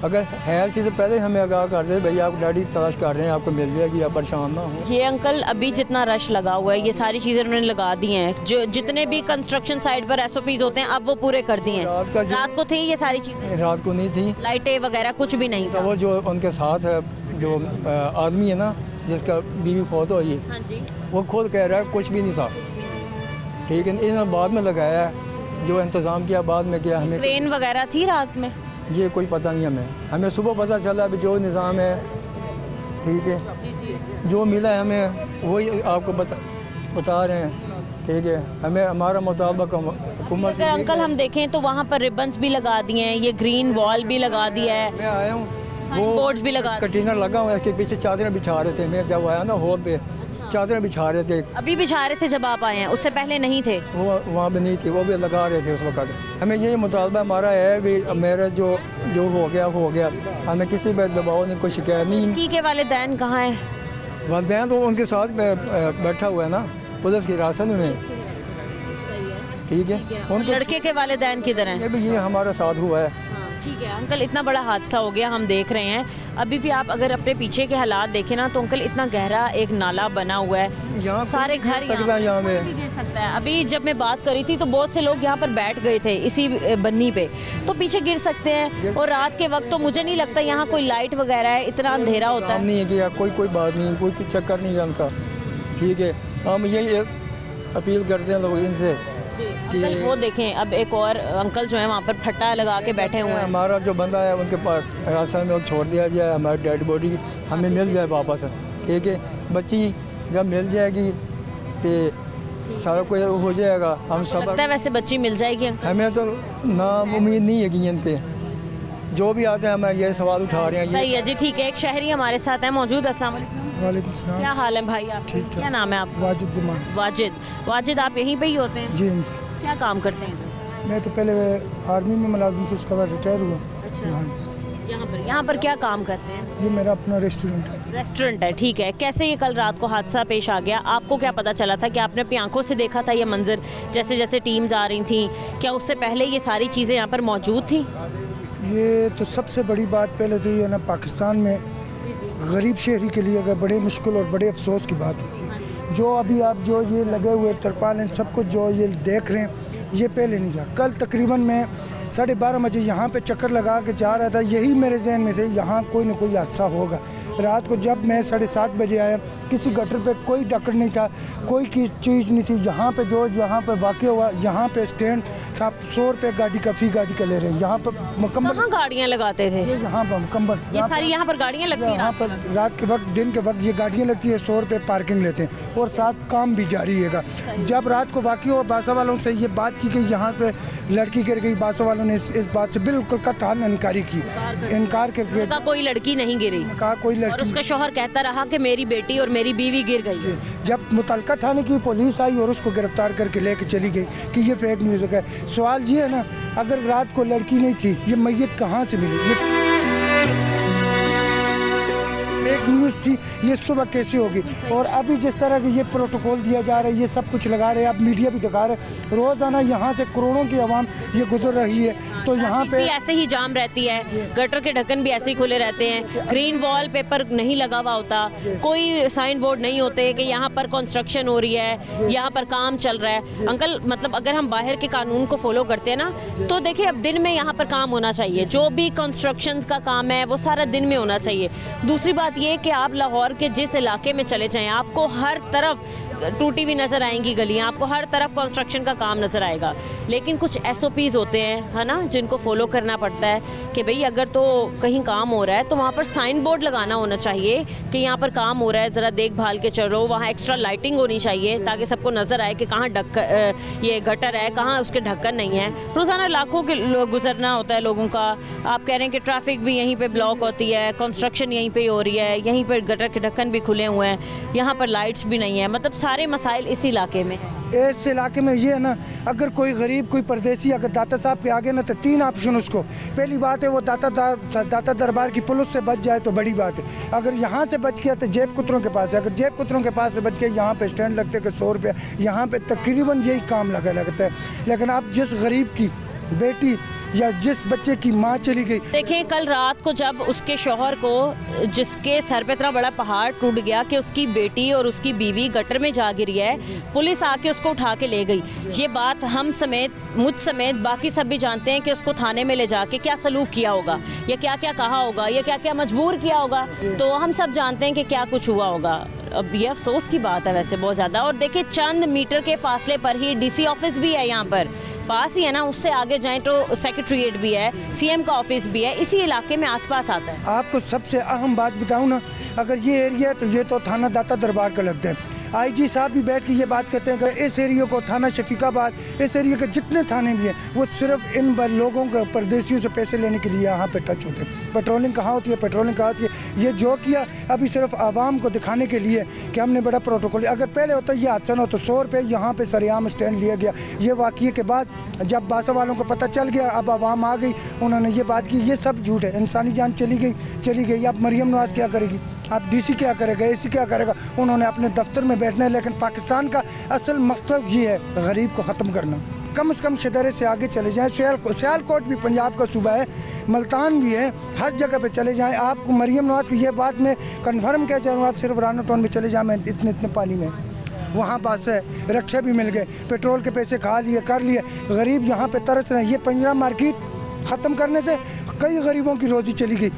अगर है चीज़ तो पहले हमें आगाह कर दे, भैया आप डैडी तलाश कर रहे हैं, आपको मिल जाएगी, आप परेशान ना हो। ये अंकल अभी जितना रश लगा हुआ है, ये सारी चीज़ें उन्होंने लगा दी हैं, जो जितने भी कंस्ट्रक्शन साइट पर SOPs होते हैं अब वो पूरे कर दिए हैं। रात को थी ये सारी चीज़ें? रात को नहीं थी, लाइटें वगैरह कुछ भी नहीं था। वो जो उनके साथ है जो आदमी है ना जिसका बीवी फौत हुई है, हाँ जी, वो खुद कह रहा है कुछ भी नहीं था। ठीक है, इन्होंने बाद में लगाया, जो इंतज़ाम किया बाद में किया। हमें ट्रेन वगैरह थी रात में? ये कोई पता नहीं हमें सुबह पता चला अभी जो निज़ाम है। ठीक है, जो मिला है हमें वही आपको बता रहे हैं। ठीक है, हमें हमारा मुताबिक हुकूमत अगर अंकल हम देखें तो वहाँ पर रिबन्स भी लगा दिए हैं, ये ग्रीन वॉल भी लगा दिया है, मैं आया हूँ, बोर्ड्स भी लगा दिए। कंटेनर लगा हुआ है, इसके पीछे चादरें बिछा रहे थे। मैं जब आया ना हॉल पे, चादरें बिछा रहे थे। अभी बिछा रहे थे जब आप आए हैं, उससे पहले नहीं थे? वो वहाँ पे नहीं थी, वो भी लगा रहे थे उस वक्त। हमें ये मुतालबा हमारा है भी मेरा जो हो गया, हमें किसी पर दबाव नहीं, कोई शिकायत नहीं। की के वालिदैन कहाँ हैं? वालिदैन तो उनके साथ बैठा हुआ है ना, पुलिस की हिरासत में। ठीक है, उनके लड़के के वालिदैन किधर हैं? ये भी ये हमारा साथ हुआ है। ठीक है अंकल, इतना बड़ा हादसा हो गया, हम देख रहे हैं। अभी भी आप अगर अपने पीछे के हालात देखें ना, तो अंकल इतना गहरा एक नाला बना हुआ है, यहाँ सारे घर यहाँ पे भी गिर सकता है। अभी जब मैं बात करी थी तो बहुत से लोग यहाँ पर बैठ गए थे इसी बन्नी पे, तो पीछे गिर सकते हैं। और रात के वक्त तो मुझे नहीं लगता यहाँ कोई लाइट वगैरह है, इतना अंधेरा होता है। नहीं है कि कोई बात नहीं, कोई चक्कर नहीं है उनका। ठीक है, हम यही अपील करते हैं लोग इनसे। अंकल वो देखें, अब एक और अंकल जो है वहाँ पर फट्टा लगा के बैठे हुए हैं। हमारा जो बंदा है उनके पास रास्ते में छोड़ दिया जाए, हमारी डेड बॉडी हमें मिल जाए वापस। ठीक है, बच्ची जब मिल जाएगी तो सारा कुछ हो जाएगा। हम सब लगता है वैसे बच्ची मिल जाएगी? हमें तो नाम उम्मीद नहीं है कि इन पे जो भी आते हैं हम ये सवाल उठा रहे हैं। सही है जी, ठीक है। एक शहरी हमारे साथ है मौजूद। अस्सलाम वालेकुम। वालेकुम सलाम। क्या हाल है भाई आप? ठीक क्या नाम है आप? वाजिद जमान। वाजिद आप यहीं पे ही होते हैं? जी, क्या काम करते हैं? मैं तो पहले आर्मी में मुलाजिम थी, उसके बाद रिटायर हुआ। यहाँ पर क्या काम करते हैं? ये मेरा अपना रेस्टोरेंट है। ठीक है, कैसे ये कल रात को हादसा पेश आ गया? आपको क्या पता चला था? कि आपने अपनी आंखों से देखा था ये मंजर, जैसे जैसे टीम्स आ रही थी? क्या उससे पहले ये सारी चीज़ें यहाँ पर मौजूद थी? ये तो सबसे बड़ी बात पहले तो ये ना, पाकिस्तान में गरीब शहरी के लिए अगर बड़े मुश्किल और बड़े अफसोस की बात होती है। जो अभी आप जो ये लगे हुए तरपाल हैं, सब कुछ जो ये देख रहे हैं, ये पहले नहीं था। कल तकरीबन मैं 12:30 बजे यहाँ पे चक्कर लगा के जा रहा था, यही मेरे जहन में थे यहाँ कोई ना कोई हादसा होगा। रात को जब मैं 7:30 बजे आया, किसी गटर पे कोई डकर नहीं था, कोई चीज़ नहीं थी। यहाँ पे जो यहाँ पे वाक़या हुआ, यहाँ पे स्टैंड था, 100 रुपये गाड़ी का फी गाड़ी का ले रहे हैं। यहाँ पर मुकम्मल कहाँ गाड़ियाँ लगाते थे? यहाँ पर मुकम्मल ये सारी यहाँ पर गाड़ियाँ लगती हैं? यहाँ पर रात के वक्त, दिन के वक्त ये गाड़ियाँ लगती है, 100 रुपये पार्किंग लेते हैं और साथ काम भी जारी रहेगा। जब रात को वाक़या हुआ, बासा वालों से ये बात की कि यहाँ पे लड़की गिर गई, बासा वालों ने इस बात से बिल्कुल कतई इनकारी की, इनकार कर दिया। कोई लड़की नहीं गिरी, कहा कोई लड़की। और उसका शौहर कहता रहा कि मेरी बेटी और मेरी बीवी गिर गई। जब मुतलका थाने की पुलिस आई और उसको गिरफ्तार करके लेके चली गई कि ये फेक न्यूज़ है। सवाल ये है ना, अगर रात को लड़की नहीं थी, ये मैयत कहाँ से मिली? ये फेक न्यूज़ थी, ये सुबह कैसे होगी? और अभी जिस तरह की ये प्रोटोकॉल दिया जा रहा है, ये सब कुछ लगा रहे हैं, अब मीडिया भी दिखा रहे हैं, रोज़ाना यहाँ से करोड़ों की आवाम ये गुजर रही है, तो यहाँ पे ऐसे ही जाम रहती है, गटर के ढक्कन भी ऐसे ही खुले रहते हैं, ग्रीन वॉल पेपर नहीं लगा हुआ होता, कोई साइन बोर्ड नहीं होते कि यहाँ पर कंस्ट्रक्शन हो रही है, यहाँ पर काम चल रहा है। अंकल मतलब अगर हम बाहर के कानून को फॉलो करते हैं ना, तो देखिए अब दिन में यहाँ पर काम होना चाहिए, जो भी कंस्ट्रक्शन का काम है वो सारा दिन में होना चाहिए। दूसरी बात ये कि आप लाहौर के जिस इलाके में चले जाएं, आपको हर तरफ टूटी हुई नज़र आएंगी गलियां, आपको हर तरफ कंस्ट्रक्शन का काम नज़र आएगा। लेकिन कुछ SOPs होते हैं, है ना, जिनको फॉलो करना पड़ता है कि भाई अगर तो कहीं काम हो रहा है तो वहाँ पर साइन बोर्ड लगाना होना चाहिए कि यहाँ पर काम हो रहा है, ज़रा देखभाल के चलो। वहाँ एक्स्ट्रा लाइटिंग होनी चाहिए ताकि सबको नज़र आए कि कहाँ ये गटर है, कहाँ उसके ढक्कन नहीं है। रोज़ाना लाखों के गुजरना होता है लोगों का। आप कह रहे हैं कि ट्रैफिक भी यहीं पर ब्लॉक होती है, कंस्ट्रक्शन यहीं पर हो रही है, यहीं पर गटर के ढक्कन भी खुले हुए हैं, यहाँ पर लाइट्स भी नहीं है, मतलब सारे मसाइल इस इलाके में। इस इलाके में ये है ना, अगर कोई गरीब कोई परदेसी अगर दाता साहब के आगे ना, तो 3 ऑप्शन उसको। पहली बात है वो दाता दरबार की पुलिस से बच जाए तो बड़ी बात है। अगर यहाँ से बच गया तो जेब कुतरों के पास है, अगर जेब कुतरों के पास से बच गया, यहाँ पे स्टैंड लगते कि 100 रुपये, यहाँ पे तकरीबन यही काम लगता है। लेकिन आप जिस गरीब की बेटी या जिस बच्चे की माँ चली गई, देखें कल रात को जब उसके शौहर को, जिसके सर पे इतना बड़ा पहाड़ टूट गया कि उसकी बेटी और उसकी बीवी गटर में जा गिरी है, पुलिस आके उसको उठा के ले गई। ये बात हम समेत, मुझ समेत बाकी सब भी जानते हैं कि उसको थाने में ले जाके क्या सलूक किया होगा, या क्या क्या कहा होगा, या क्या क्या मजबूर किया होगा, तो हम सब जानते हैं कि क्या कुछ हुआ होगा। अब ये अफसोस की बात है वैसे बहुत ज़्यादा। और देखिए चंद मीटर के फासले पर ही DC ऑफिस भी है, यहाँ पर पास ही है ना, उससे आगे जाएं तो सेक्रेटरीट भी है, CM का ऑफिस भी है, इसी इलाके में आसपास आता है। आपको सबसे अहम बात बताऊँ ना, अगर ये एरिया है तो ये तो थाना दाता दरबार का लगता है। IG साहब भी बैठ के ये बात कहते हैं कि इस एरिया को थाना शफीकाबाद, इस एरिया के जितने थाने भी हैं वो सिर्फ इन लोगों को परदेशियों से पैसे लेने के लिए यहाँ पे टच होते हैं। पेट्रोलिंग कहाँ होती है, पेट्रोलिंग कहाँ होती है, ये जो किया अभी सिर्फ आवाम को दिखाने के लिए कि हमने बड़ा प्रोटोकॉल। अगर पहले होता ये हादसा ना हो तो 100 रुपये यहाँ पे सरेआम स्टैंड लिया गया। ये वाक़ये के बाद जब बासा वालों को पता चल गया, अब आवाम आ गई, उन्होंने ये बात की। ये सब झूठ है, इंसानी जान चली गई। अब मरियम नवाज़ क्या करेगी, अब DC क्या करेगा, AC क्या करेगा? उन्होंने अपने दफ्तर में बैठना है। लेकिन पाकिस्तान का असल मकसद ये है गरीब को ख़त्म करना। कम से कम शदरे से आगे चले जाएँ। सियालकोट भी पंजाब का सूबा है, मुल्तान भी है, हर जगह पे चले जाएँ। आपको मरियम नवाज़ की ये बात मैं कन्फर्म कह चाहूँ, आप सिर्फ राना टाउन में चले जाएँ, मैं इतने पानी में वहाँ बस है, रक्षा भी मिल गए, पेट्रोल के पैसे खा लिए, कर लिए। गरीब यहाँ पे तरस रहे हैं। ये पंजरा मार्केट ख़त्म करने से कई गरीबों की रोज़ी चली गई।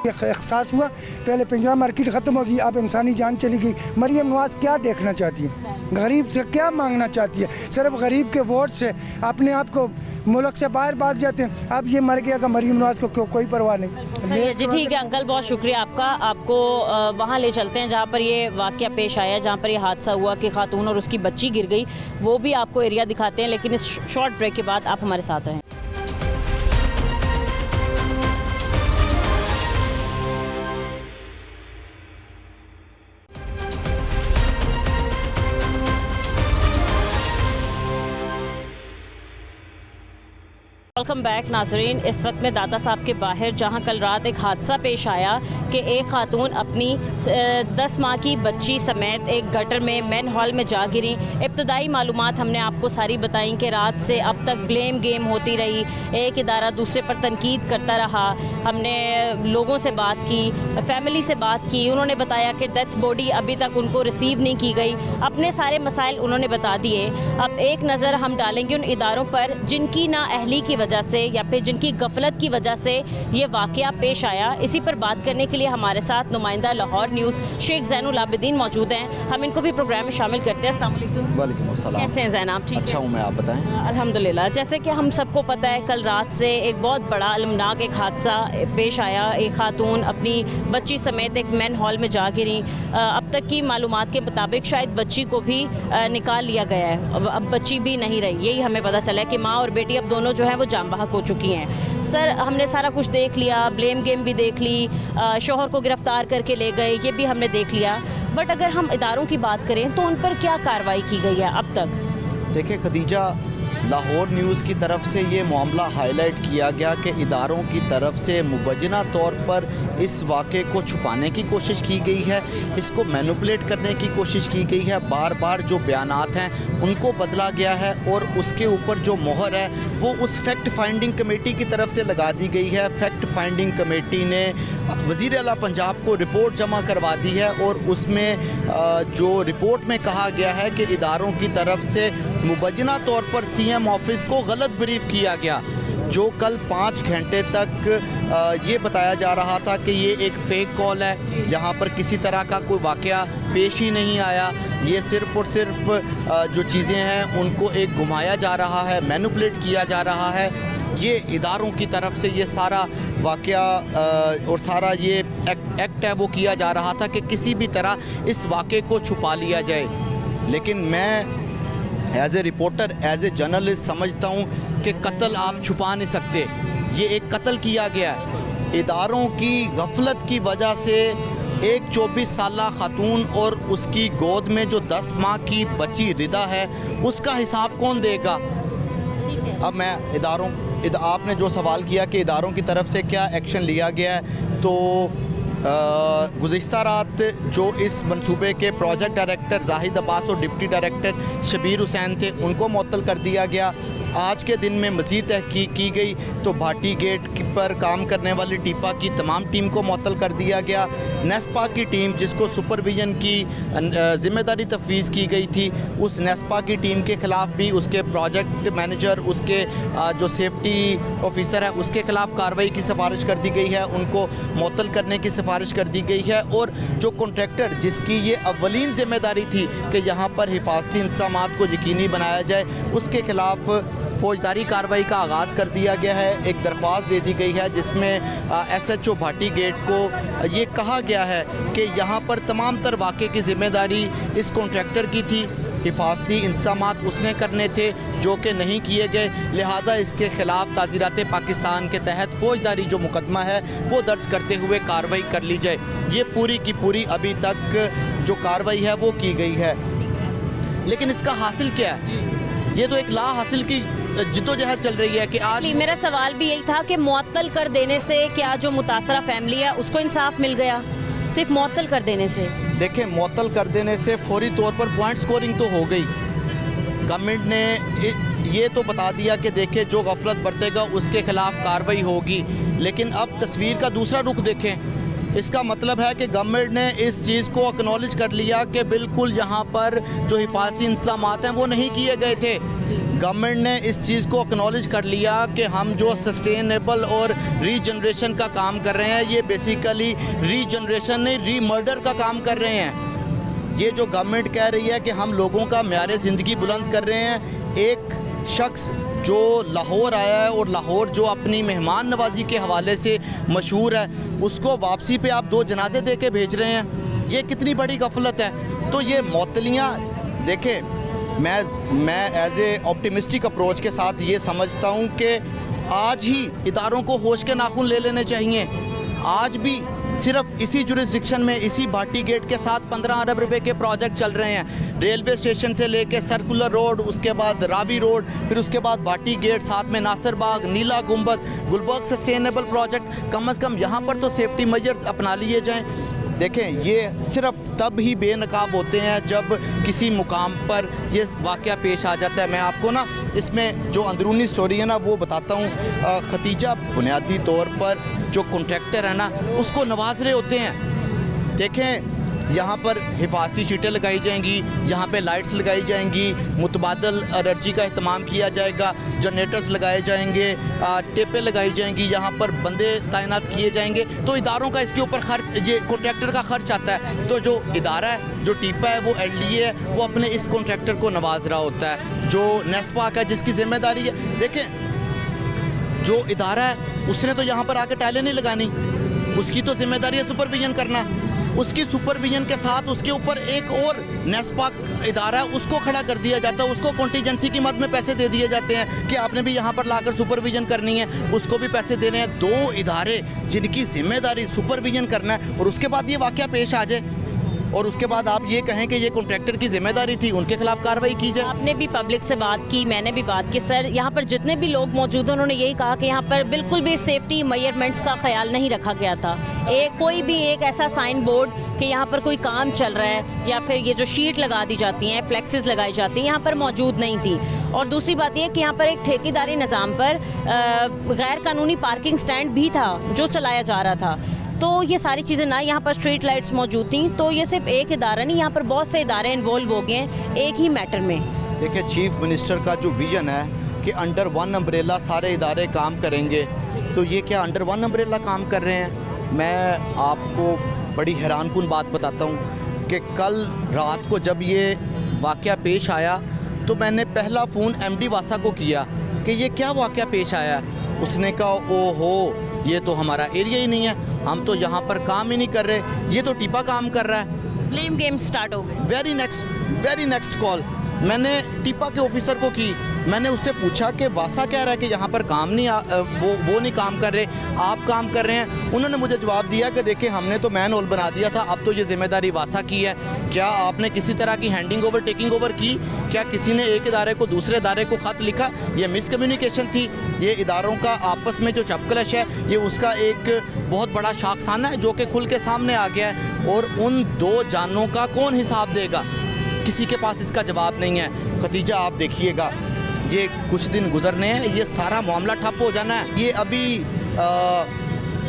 एहसास हुआ, पहले पिंजरा मार्केट ख़त्म होगी, अब इंसानी जान चली गई। मरियम नवाज़ क्या देखना चाहती है, गरीब से क्या मांगना चाहती है? सिर्फ गरीब के वोट से अपने आप को मुल्क से बाहर भाग जाते हैं। अब ये मर गया का मरियम नवाज़ को कोई परवाह नहीं। जी ठीक है अंकल, बहुत शुक्रिया आपका। आपको वहाँ ले चलते हैं जहाँ पर ये वाक़या पेश आया, जहाँ पर ये हादसा हुआ कि खातून और उसकी बच्ची गिर गई। वो भी आपको एरिया दिखाते हैं, लेकिन इस शॉर्ट ब्रेक के बाद आप हमारे साथ रहें। वेलकम बैक नाजरीन। इस वक्त में दाता साहब के बाहर, जहां कल रात एक हादसा पेश आया कि एक खातून अपनी 10 माह की बच्ची समेत एक गटर में मैन हॉल में जा गिरी। इब्तदाई मालूमात हमने आपको सारी बताई कि रात से अब तक ब्लेम गेम होती रही, एक इदारा दूसरे पर तनकीद करता रहा। हमने लोगों से बात की, फैमिली से बात की, उन्होंने बताया कि डेथ बॉडी अभी तक उनको रिसीव नहीं की गई। अपने सारे मसाइल उन्होंने बता दिए। अब एक नज़र हम डालेंगे उन इदारों पर जिनकी नाअहली की वजह से या फिर जिनकी गफलत की वजह से ये वाक़या पेश आया। इसी पर बात करने के लिए हमारे साथ नुमाइंदा लाहौर न्यूज़ शेख ज़ैनुल आबिदीन मौजूद हैं। हम इनको भी प्रोग्राम में शामिल करते हैं। अस्सलाम वालेकुम। वालेकुम अस्सलाम। कैसे हैं ज़ैन आप? ठीक अच्छा हूँ मैं, आप बताएं। अल्हम्दुलिल्लाह। जैसे कि हम सबको पता है, कल रात से एक बहुत बड़ा अलमनाक एक हादसा पेश आया। एक खातून अपनी बच्ची समेत एक मैन हॉल में जा गिरी। अब तक की मालूमात के मुताबिक शायद बच्ची को भी निकाल लिया गया है, अब बच्ची भी नहीं रही। यही हमें पता चला है कि माँ और बेटी अब दोनों जो है वो जाम बहक हो चुकी हैं। सर, हमने सारा कुछ देख लिया, ब्लेम गेम भी देख ली, शोहर को गिरफ्तार करके ले गए, ये भी हमने देख लिया। बट अगर हम इदारों की बात करें तो उन पर क्या कार्रवाई की गई है अब तक? देखिए खदीजा, लाहौर न्यूज़ की तरफ से ये मामला हाईलाइट किया गया कि इदारों की तरफ से मुबैना तौर पर इस वाक़े को छुपाने की कोशिश की गई है, इसको मैनिपुलेट करने की कोशिश की गई है। बार बार जो बयानात हैं उनको बदला गया है और उसके ऊपर जो मोहर है वो उस फैक्ट फाइंडिंग कमेटी की तरफ से लगा दी गई है। फैक्ट फाइंडिंग कमेटी ने वज़ीर आला पंजाब को रिपोर्ट जमा करवा दी है और उसमें जो रिपोर्ट में कहा गया है कि इदारों की तरफ से मुबैना तौर पर CM ऑफिस को गलत ब्रीफ किया गया। जो कल 5 घंटे तक ये बताया जा रहा था कि ये एक फ़ेक कॉल है, यहाँ पर किसी तरह का कोई वाक़या पेश ही नहीं आया। ये सिर्फ़ और सिर्फ जो चीज़ें हैं उनको एक घुमाया जा रहा है, मैनिपुलेट किया जा रहा है। ये इदारों की तरफ से ये सारा वाक़या और सारा ये एक्ट है वो किया जा रहा था कि किसी भी तरह इस वाक़े को छुपा लिया जाए। लेकिन मैं as a reporter, as a journalist समझता हूँ कि कत्ल आप छुपा नहीं सकते। ये एक कत्ल किया गया है। इदारों की गफलत की वजह से एक 24 साला खातून और उसकी गोद में जो 10 माह की बच्ची रिदा है, उसका हिसाब कौन देगा? अब मैं आपने जो सवाल किया कि इदारों की तरफ से क्या एक्शन लिया गया है, तो गुज़िश्ता रात जो इस मंसूबे के प्रोजेक्ट डायरेक्टर जाहिद अब्बास और डिप्टी डायरेक्टर शबीर हुसैन थे, उनको मुअत्तल कर दिया गया। आज के दिन में मज़ीद तहकीक की गई तो भाटी गेट पर काम करने वाली टीपा की तमाम टीम को मुअत्तल कर दिया गया। नेस्पा की टीम, जिसको सुपरविजन की ज़िम्मेदारी तफवीज़ की गई थी, उस नेस्पा की टीम के ख़िलाफ़ भी उसके प्रोजेक्ट मैनेजर, उसके जो सेफ्टी ऑफिसर है, उसके ख़िलाफ़ कार्रवाई की सिफारिश कर दी गई है, उनको मुअत्तल करने की सिफारिश कर दी गई है। और जो कॉन्ट्रैक्टर, जिसकी ये अव्वलीन ज़िम्मेदारी थी कि यहाँ पर हिफाजती इंतज़ामात को यकीनी बनाया जाए, उसके ख़िलाफ़ फौजदारी कार्रवाई का आगाज़ कर दिया गया है। एक दरख्वास्त दे दी गई है जिसमें SHO भाटी गेट को ये कहा गया है कि यहाँ पर तमाम तर वाक़े की ज़िम्मेदारी इस कॉन्ट्रैक्टर की थी, हिफाजती इंतज़ामात उसने करने थे जो कि नहीं किए गए, लिहाजा इसके ख़िलाफ़ ताज़ीरात पाकिस्तान के तहत फ़ौजदारी जो मुकदमा है वो दर्ज करते हुए कार्रवाई कर ली जाए। ये पूरी की पूरी अभी तक जो कार्रवाई है वो की गई है, लेकिन इसका हासिल क्या है? ये तो एक ला हासिल की जिद्दोजहद चल रही है कि आज मेरा सवाल भी यही था कि मुअत्तल कर देने से क्या जो मुतासरा फैमिली है उसको इंसाफ मिल गया? सिर्फ मुअत्तल कर देने से? देखें, मुअत्तल कर देने से फौरी तौर पर पॉइंट स्कोरिंग तो हो गई। गवर्नमेंट ने ये तो बता दिया कि देखें जो गफलत बरतेगा उसके खिलाफ कार्रवाई होगी, लेकिन अब तस्वीर का दूसरा रुख देखें। इसका मतलब है कि गवर्नमेंट ने इस चीज़ को एक्नॉलेज कर लिया कि बिल्कुल यहाँ पर जो हिफाजती इंतज़ामात हैं वो नहीं किए गए थे। गवर्नमेंट ने इस चीज़ को एक्नॉलेज कर लिया कि हम जो सस्टेनेबल और रीजनरेशन का काम कर रहे हैं ये बेसिकली रीजनरेशन नहीं, रीमर्डर का काम कर रहे हैं। ये जो गवर्नमेंट कह रही है कि हम लोगों का म्यार ज़िंदगी बुलंद कर रहे हैं, एक शख्स जो लाहौर आया है और लाहौर जो अपनी मेहमान नवाजी के हवाले से मशहूर है, उसको वापसी पे आप 2 जनाजे दे के भेज रहे हैं, ये कितनी बड़ी गफलत है। तो ये मौतलियाँ देखें, मैं एज ए ऑप्टिमिस्टिक अप्रोच के साथ ये समझता हूँ कि आज ही इदारों को होश के नाखून ले लेने चाहिए। आज भी सिर्फ इसी जुरिस्डिक्शन में, इसी भाटी गेट के साथ 15 अरब रुपए के प्रोजेक्ट चल रहे हैं। रेलवे स्टेशन से लेके सर्कुलर रोड, उसके बाद रावी रोड, फिर उसके बाद भाटी गेट, साथ में नासिर बाग, नीला गुंबद, गुलबर्ग सस्टेनेबल प्रोजेक्ट। कम से कम यहाँ पर तो सेफ्टी मेजर्स अपना लिए जाएँ। देखें, ये सिर्फ तब ही बेनकाब होते हैं जब किसी मुकाम पर ये वाक़या पेश आ जाता है। मैं आपको ना इसमें जो अंदरूनी स्टोरी है ना वो बताता हूँ। खतीजा बुनियादी तौर पर जो कॉन्ट्रैक्टर है ना उसको नवाज रहे होते हैं। देखें, यहाँ पर हिफाजती शीटें लगाई जाएंगी, यहाँ पे लाइट्स लगाई जाएंगी, मुतबादल एनर्जी का इस्तेमाल किया जाएगा, जनरेटर्स लगाए जाएंगे, टेपें लगाई जाएंगी, यहाँ पर बंदे तैनात किए जाएंगे। तो इदारों का इसके ऊपर खर्च, ये कॉन्ट्रैक्टर का खर्च आता है। तो जो इदारा है, जो टीपा है, वो LDA है, वो अपने इस कॉन्ट्रैक्टर को नवाज रहा होता है। जो नेस्पाक है जिसकी जिम्मेदारी है, देखें जो इदारा है उसने तो यहाँ पर आके टाइलें नहीं लगानी, उसकी तो जिम्मेदारी है सुपरविजन करना। उसकी सुपरविजन के साथ उसके ऊपर एक और नेस्पाक इदारा है, उसको खड़ा कर दिया जाता है, उसको कॉन्टीजेंसी की मद में पैसे दे दिए जाते हैं कि आपने भी यहाँ पर लाकर सुपरविजन करनी है, उसको भी पैसे देने हैं। 2 इदारे जिनकी जिम्मेदारी सुपरविजन करना है और उसके बाद ये वाक़या पेश आ जाए और उसके बाद आप ये कहें कि ये कॉन्ट्रैक्टर की जिम्मेदारी थी, उनके खिलाफ कार्रवाई की जाए। आपने भी पब्लिक से बात की, मैंने भी बात की। सर, यहाँ पर जितने भी लोग मौजूद हैं उन्होंने यही कहा कि यहाँ पर बिल्कुल भी सेफ्टी मेजरमेंट्स का ख्याल नहीं रखा गया था। कोई भी एक ऐसा साइन बोर्ड कि यहाँ पर कोई काम चल रहा है या फिर ये जो शीट लगा दी जाती हैं, फ्लेक्सेस लगाई जाती हैं, यहाँ पर मौजूद नहीं थी। और दूसरी बात यह कि यहाँ पर एक ठेकेदारी निज़ाम पर गैर कानूनी पार्किंग स्टैंड भी था जो चलाया जा रहा था। तो ये सारी चीज़ें ना, यहाँ पर स्ट्रीट लाइट्स मौजूद थी। तो ये सिर्फ एक इदारा नहीं, यहाँ पर बहुत से इदारे इन्वॉल्व हो गए हैं एक ही मैटर में। देखिए, चीफ मिनिस्टर का जो विज़न है कि अंडर वन अम्ब्रेला सारे इदारे काम करेंगे, तो ये क्या अंडर वन अम्ब्रेला काम कर रहे हैं? मैं आपको बड़ी हैरानकुन बात बताता हूँ कि कल रात को जब ये वाक़या पेश आया तो मैंने पहला फ़ोन MD वासा को किया कि ये क्या वाक़या पेश आया। उसने कहा, ओहो, ये तो हमारा एरिया ही नहीं है, हम तो यहाँ पर काम ही नहीं कर रहे, ये तो टीपा काम कर रहा है। ब्लेम गेम स्टार्ट हो गए। वेरी नेक्स्ट कॉल मैंने टीपा के ऑफिसर को की। मैंने उससे पूछा कि वासा कह रहा है कि यहाँ पर काम नहीं, वो नहीं काम कर रहे, आप काम कर रहे हैं। उन्होंने मुझे जवाब दिया कि देखिए, हमने तो मैन होल बना दिया था, अब तो ये जिम्मेदारी वासा की है। क्या आपने किसी तरह की हैंडिंग ओवर टेकिंग ओवर की? क्या किसी ने एक इदारे को दूसरे इदारे को ख़त लिखा? ये मिसकम्युनिकेशन थी। ये इदारों का आपस में जो चपकलश है, ये उसका एक बहुत बड़ा शाखसाना है जो कि खुल के सामने आ गया है। और उन 2 जानों का कौन हिसाब देगा? किसी के पास इसका जवाब नहीं है। खतीजा, आप देखिएगा, ये कुछ दिन गुजरने हैं, ये सारा मामला ठप हो जाना है। ये अभी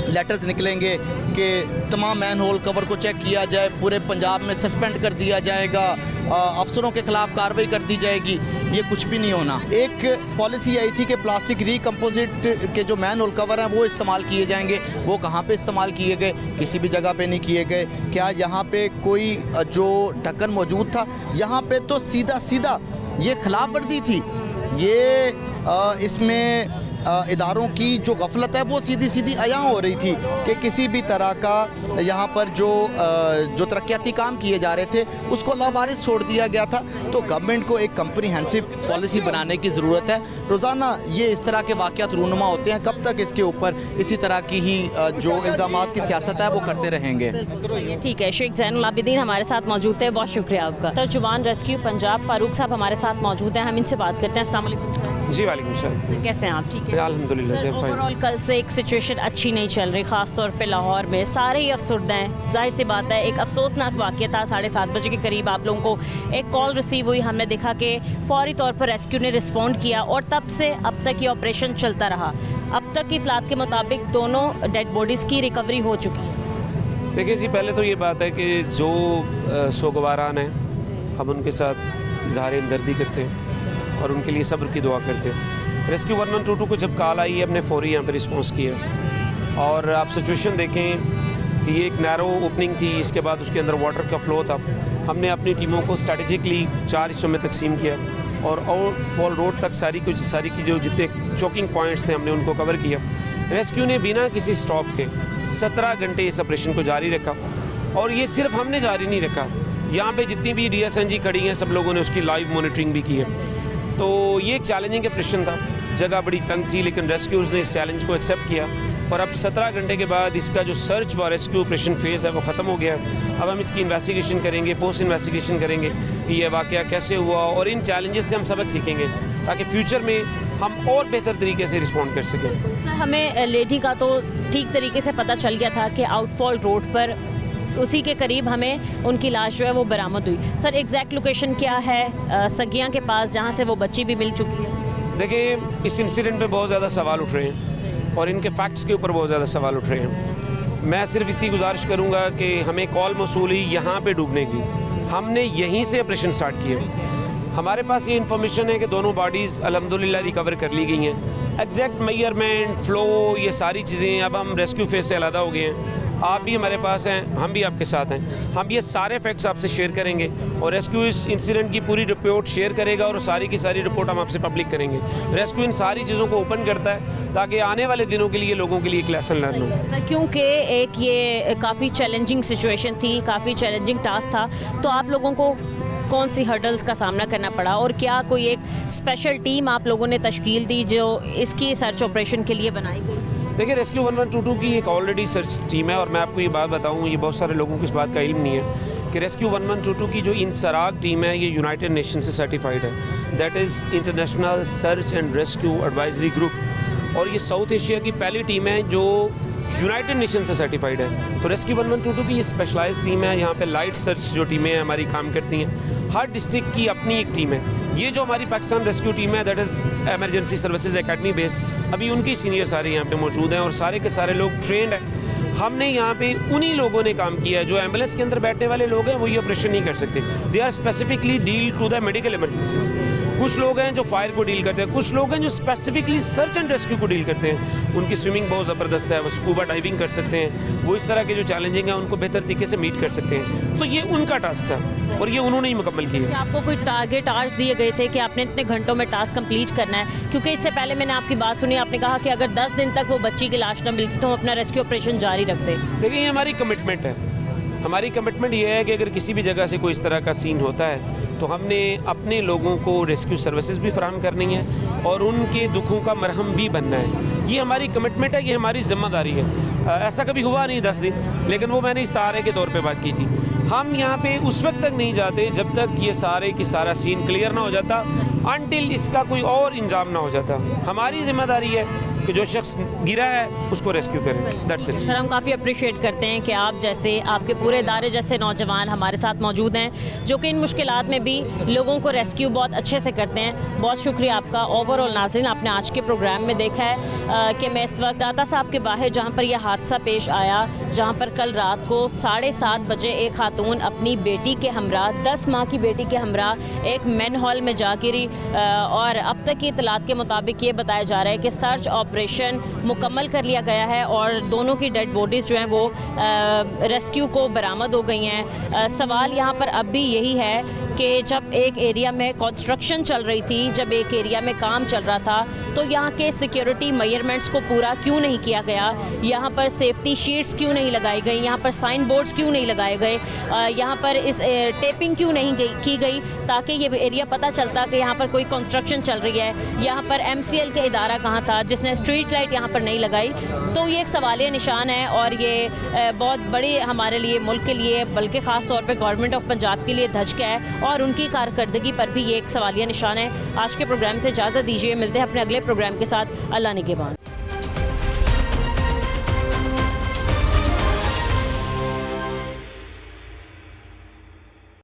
लेटर्स निकलेंगे कि तमाम मैन होल कवर को चेक किया जाए, पूरे पंजाब में सस्पेंड कर दिया जाएगा, अफसरों के खिलाफ कार्रवाई कर दी जाएगी। ये कुछ भी नहीं होना। एक पॉलिसी आई थी कि प्लास्टिक रिकम्पोजिट के जो मैन होल कवर हैं वो इस्तेमाल किए जाएंगे। वो कहाँ पे इस्तेमाल किए गए? किसी भी जगह पे नहीं किए गए। क्या यहाँ पे कोई जो ढक्कन मौजूद था? यहाँ पे तो सीधा ये खिलाफ वर्जी थी। ये इसमें इदारों की जो गफलत है वो सीधी सीधी अयां हो रही थी कि किसी भी तरह का यहाँ पर जो तरक्याती काम किए जा रहे थे उसको लावारिस छोड़ दिया गया था। तो गवर्नमेंट को एक कम्प्रीहेंसिव पॉलिसी बनाने की ज़रूरत है। रोज़ाना ये इस तरह के वाक़यात रूनुमा होते हैं, कब तक इसके ऊपर इसी तरह की ही जो इल्ज़ामात की सियासत है वो करते रहेंगे। ठीक है, शेख ज़ैनुल आबिदीन हमारे साथ मौजूद है, बहुत शुक्रिया आपका। तर्जुमान रेस्क्यू पंजाब फारूक साहब हमारे साथ मौजूद हैं, हम इनसे बात करते हैं। अस्सलाम वालेकुम। जी वालेकुम सलाम। कैसे हैं आप? ठीक है अल्हम्दुलिल्लाह से फाइन। ओवरऑल कल से एक सिचुएशन अच्छी नहीं चल रही, ख़ास तौर पे लाहौर में सारे ही अफसरदा हैं। जाहिर सी बात है, एक अफसोसनाक वाक़या था। 7:30 बजे के करीब आप लोगों को एक कॉल रिसीव हुई, हमने देखा कि फ़ौरी तौर पर रेस्क्यू ने रिस्पॉन्ड किया और तब से अब तक ये ऑपरेशन चलता रहा। अब तक की इतलात के मुताबिक दोनों डेड बॉडीज़ की रिकवरी हो चुकी है। देखिए जी, पहले तो ये बात है कि जो सोगवारान हैं हम उनके साथ इज़हार हमदर्दी करते हैं और उनके लिए सब्र की दुआ करते हैं। रेस्क्यू 1122 को जब कॉल आई, हमने फ़ौरी यहाँ पर रिस्पॉन्स किया और आप सिचुएशन देखें कि ये एक नैरो ओपनिंग थी, इसके बाद उसके अंदर वाटर का फ़्लो था। हमने अपनी टीमों को स्ट्रेटेजिकली 4 हिस्सों में तकसीम किया और फॉल रोड तक सारी की जो जितने चोकिंग पॉइंट्स थे हमने उनको कवर किया। रेस्क्यू ने बिना किसी स्टॉप के 17 घंटे इस ऑपरेशन को जारी रखा और ये सिर्फ हमने जारी नहीं रखा, यहाँ पे जितनी भी DSNG खड़ी हैं सब लोगों ने उसकी लाइव मॉनिटरिंग भी की है। तो ये एक चैलेंजिंग ऑपरेशन था, जगह बड़ी तंग थी, लेकिन रेस्क्यूज़ ने इस चैलेंज को एक्सेप्ट किया और अब 17 घंटे के बाद इसका जो सर्च व रेस्क्यू ऑपरेशन फेज़ है वो ख़त्म हो गया। अब हम इसकी इन्वेस्टिगेशन करेंगे, पोस्ट इन्वेस्टिगेशन करेंगे कि यह वाक़या कैसे हुआ और इन चैलेंजेस से हम सबक सीखेंगे ताकि फ्यूचर में हम और बेहतर तरीके से रिस्पॉन्ड कर सकें। सर, हमें लेडी का तो ठीक तरीके से पता चल गया था कि आउटफॉल रोड पर उसी के करीब हमें उनकी लाश जो है वो बरामद हुई। सर, एग्जैक्ट लोकेशन क्या है सगियां के पास जहां से वो बच्ची भी मिल चुकी है? देखिए, इस इंसिडेंट पे बहुत ज़्यादा सवाल उठ रहे हैं और इनके फैक्ट्स के ऊपर बहुत ज़्यादा सवाल उठ रहे हैं। मैं सिर्फ इतनी गुजारिश करूँगा कि हमें कॉल मौसूल हुई यहाँ पे डूबने की, हमने यहीं से ऑपरेशन स्टार्ट किया। हमारे पास ये इन्फॉर्मेशन है कि दोनों बॉडीज़ अल्हम्दुलिल्लाह रिकवर कर ली गई हैं। एग्जैक्ट मेजरमेंट, फ़्लो, ये सारी चीज़ें अब हम रेस्क्यू फेज से अलग हो गए हैं। आप भी हमारे पास हैं, हम भी आपके साथ हैं। हम ये सारे फैक्ट्स आपसे शेयर करेंगे और रेस्क्यू इस इंसिडेंट की पूरी रिपोर्ट शेयर करेगा और सारी की सारी रिपोर्ट हम आपसे पब्लिक करेंगे। रेस्क्यू इन सारी चीज़ों को ओपन करता है ताकि आने वाले दिनों के लिए लोगों के लिए एक लेसन लर्न हो। सर, क्योंकि एक ये काफ़ी चैलेंजिंग सिचुएशन थी, काफ़ी चैलेंजिंग टास्क था, तो आप लोगों को कौन सी हर्डल्स का सामना करना पड़ा और क्या कोई एक स्पेशल टीम आप लोगों ने तश्कील दी जो इसकी सर्च ऑपरेशन के लिए बनाई गई? देखिए, रेस्क्यू 1122 की एक ऑलरेडी सर्च टीम है और मैं आपको ये बात बताऊँ, ये बहुत सारे लोगों को इस बात का इल्म नहीं है कि रेस्क्यू 1122 की जो इंसराग टीम है ये यूनाइटेड नेशन से सर्टिफाइड है। That is international search and rescue advisory group और ये साउथ एशिया की पहली टीम है जो यूनाइटेड नेशन से सर्टिफाइड है। तो रेस्क्यू 1122 की ये स्पेशलाइज्ड टीम है। यहाँ पे लाइट सर्च जो टीमें हैं हमारी काम करती हैं। हर डिस्ट्रिक्ट की अपनी एक टीम है। ये जो हमारी पाकिस्तान रेस्क्यू टीम है that is emergency services academy base, अभी उनकी सीनियर सारे यहाँ पे मौजूद हैं और सारे के सारे लोग ट्रेंड हैं। हमने यहाँ पे उन्हीं लोगों ने काम किया है जो एम्बुलेंस के अंदर बैठने वाले लोग हैं, वो ये ऑपरेशन नहीं कर सकते। They are specifically deal to the medical emergencies. कुछ लोग हैं जो फायर को डील करते हैं, कुछ लोग हैं जो स्पेसिफिकली सर्च एंड रेस्क्यू को डील करते हैं। उनकी स्विमिंग बहुत ज़बरदस्त है, वो स्कूबा डाइविंग कर सकते हैं, वो इस तरह के जो चैलेंजिंग है उनको बेहतर तरीके से मीट कर सकते हैं। तो ये उनका टास्क था और ये उन्होंने ही मुकम्मल किया। आपको कोई टारगेट आवर्स दिए गए थे कि आपने इतने घंटों में टास्क कंप्लीट करना है? क्योंकि इससे पहले मैंने आपकी बात सुनी, आपने कहा कि अगर 10 दिन तक वो बच्ची की लाश न मिलती तो हम अपना रेस्क्यू ऑपरेशन जारी रखते। देखिए, ये हमारी कमिटमेंट है। हमारी कमिटमेंट ये है कि अगर किसी भी जगह से कोई इस तरह का सीन होता है तो हमने अपने लोगों को रेस्क्यू सर्विसेज भी फराहम करनी है और उनके दुखों का मरहम भी बनना है। ये हमारी कमिटमेंट है, ये हमारी जिम्मेदारी है। ऐसा कभी हुआ नहीं 10 दिन, लेकिन वो मैंने इस्तारे के तौर पे बात की थी। हम यहाँ पे उस वक्त तक नहीं जाते जब तक ये सारे की सारा सीन क्लियर ना हो जाता, अनटिल इसका कोई और इंजाम ना हो जाता। हमारी जिम्मेदारी है कि जो शख्स गिरा है उसको रेस्क्यू करें। That's it. सर, हम काफ़ी अप्रिशिएट करते हैं कि आप जैसे, आपके पूरे इदारे जैसे नौजवान हमारे साथ मौजूद हैं जो कि इन मुश्किलात में भी लोगों को रेस्क्यू बहुत अच्छे से करते हैं। बहुत शुक्रिया आपका। ओवरऑल नाज़रीन, आपने आज के प्रोग्राम में देखा है कि मैं इस वक्त दाता साहब के बाहर जहाँ पर यह हादसा पेश आया, जहाँ पर कल रात को 7:30 बजे एक खातून अपनी बेटी के हमरा, 10 माह की बेटी के हमरा एक मैन हॉल में जा गिरी और अब तक की इतलात के मुताबिक ये बताया जा रहा है कि सर्च ऑपरेशन मुकम्मल कर लिया गया है और दोनों की डेड बॉडीज़ जो हैं वो रेस्क्यू को बरामद हो गई हैं। सवाल यहाँ पर अब भी यही है कि जब एक एरिया में कंस्ट्रक्शन चल रही थी, जब एक एरिया में काम चल रहा था, तो यहाँ के सिक्योरिटी मेजरमेंट्स को पूरा क्यों नहीं किया गया, यहाँ पर सेफ्टी शीट्स क्यों नहीं लगाई गई, यहाँ पर साइन बोर्ड्स क्यों नहीं लगाए गए, यहाँ पर इस टेपिंग क्यों नहीं की गई, ताकि ये एरिया पता चलता कि यहाँ पर कोई कंस्ट्रक्शन चल रही है। यहाँ पर MCL के इदारा कहाँ था जिसने स्ट्रीट लाइट यहाँ पर नहीं लगाई। तो ये एक सवालिया निशान है और ये बहुत बड़ी हमारे लिए, मुल्क के लिए, बल्कि ख़ास तौर पे गवर्नमेंट ऑफ पंजाब के लिए धचका है और उनकी कारकर्दगी पर भी ये एक सवालिया निशान है। आज के प्रोग्राम से इजाज़त दीजिए, मिलते हैं अपने अगले प्रोग्राम के साथ। अल्लाह निगहबान।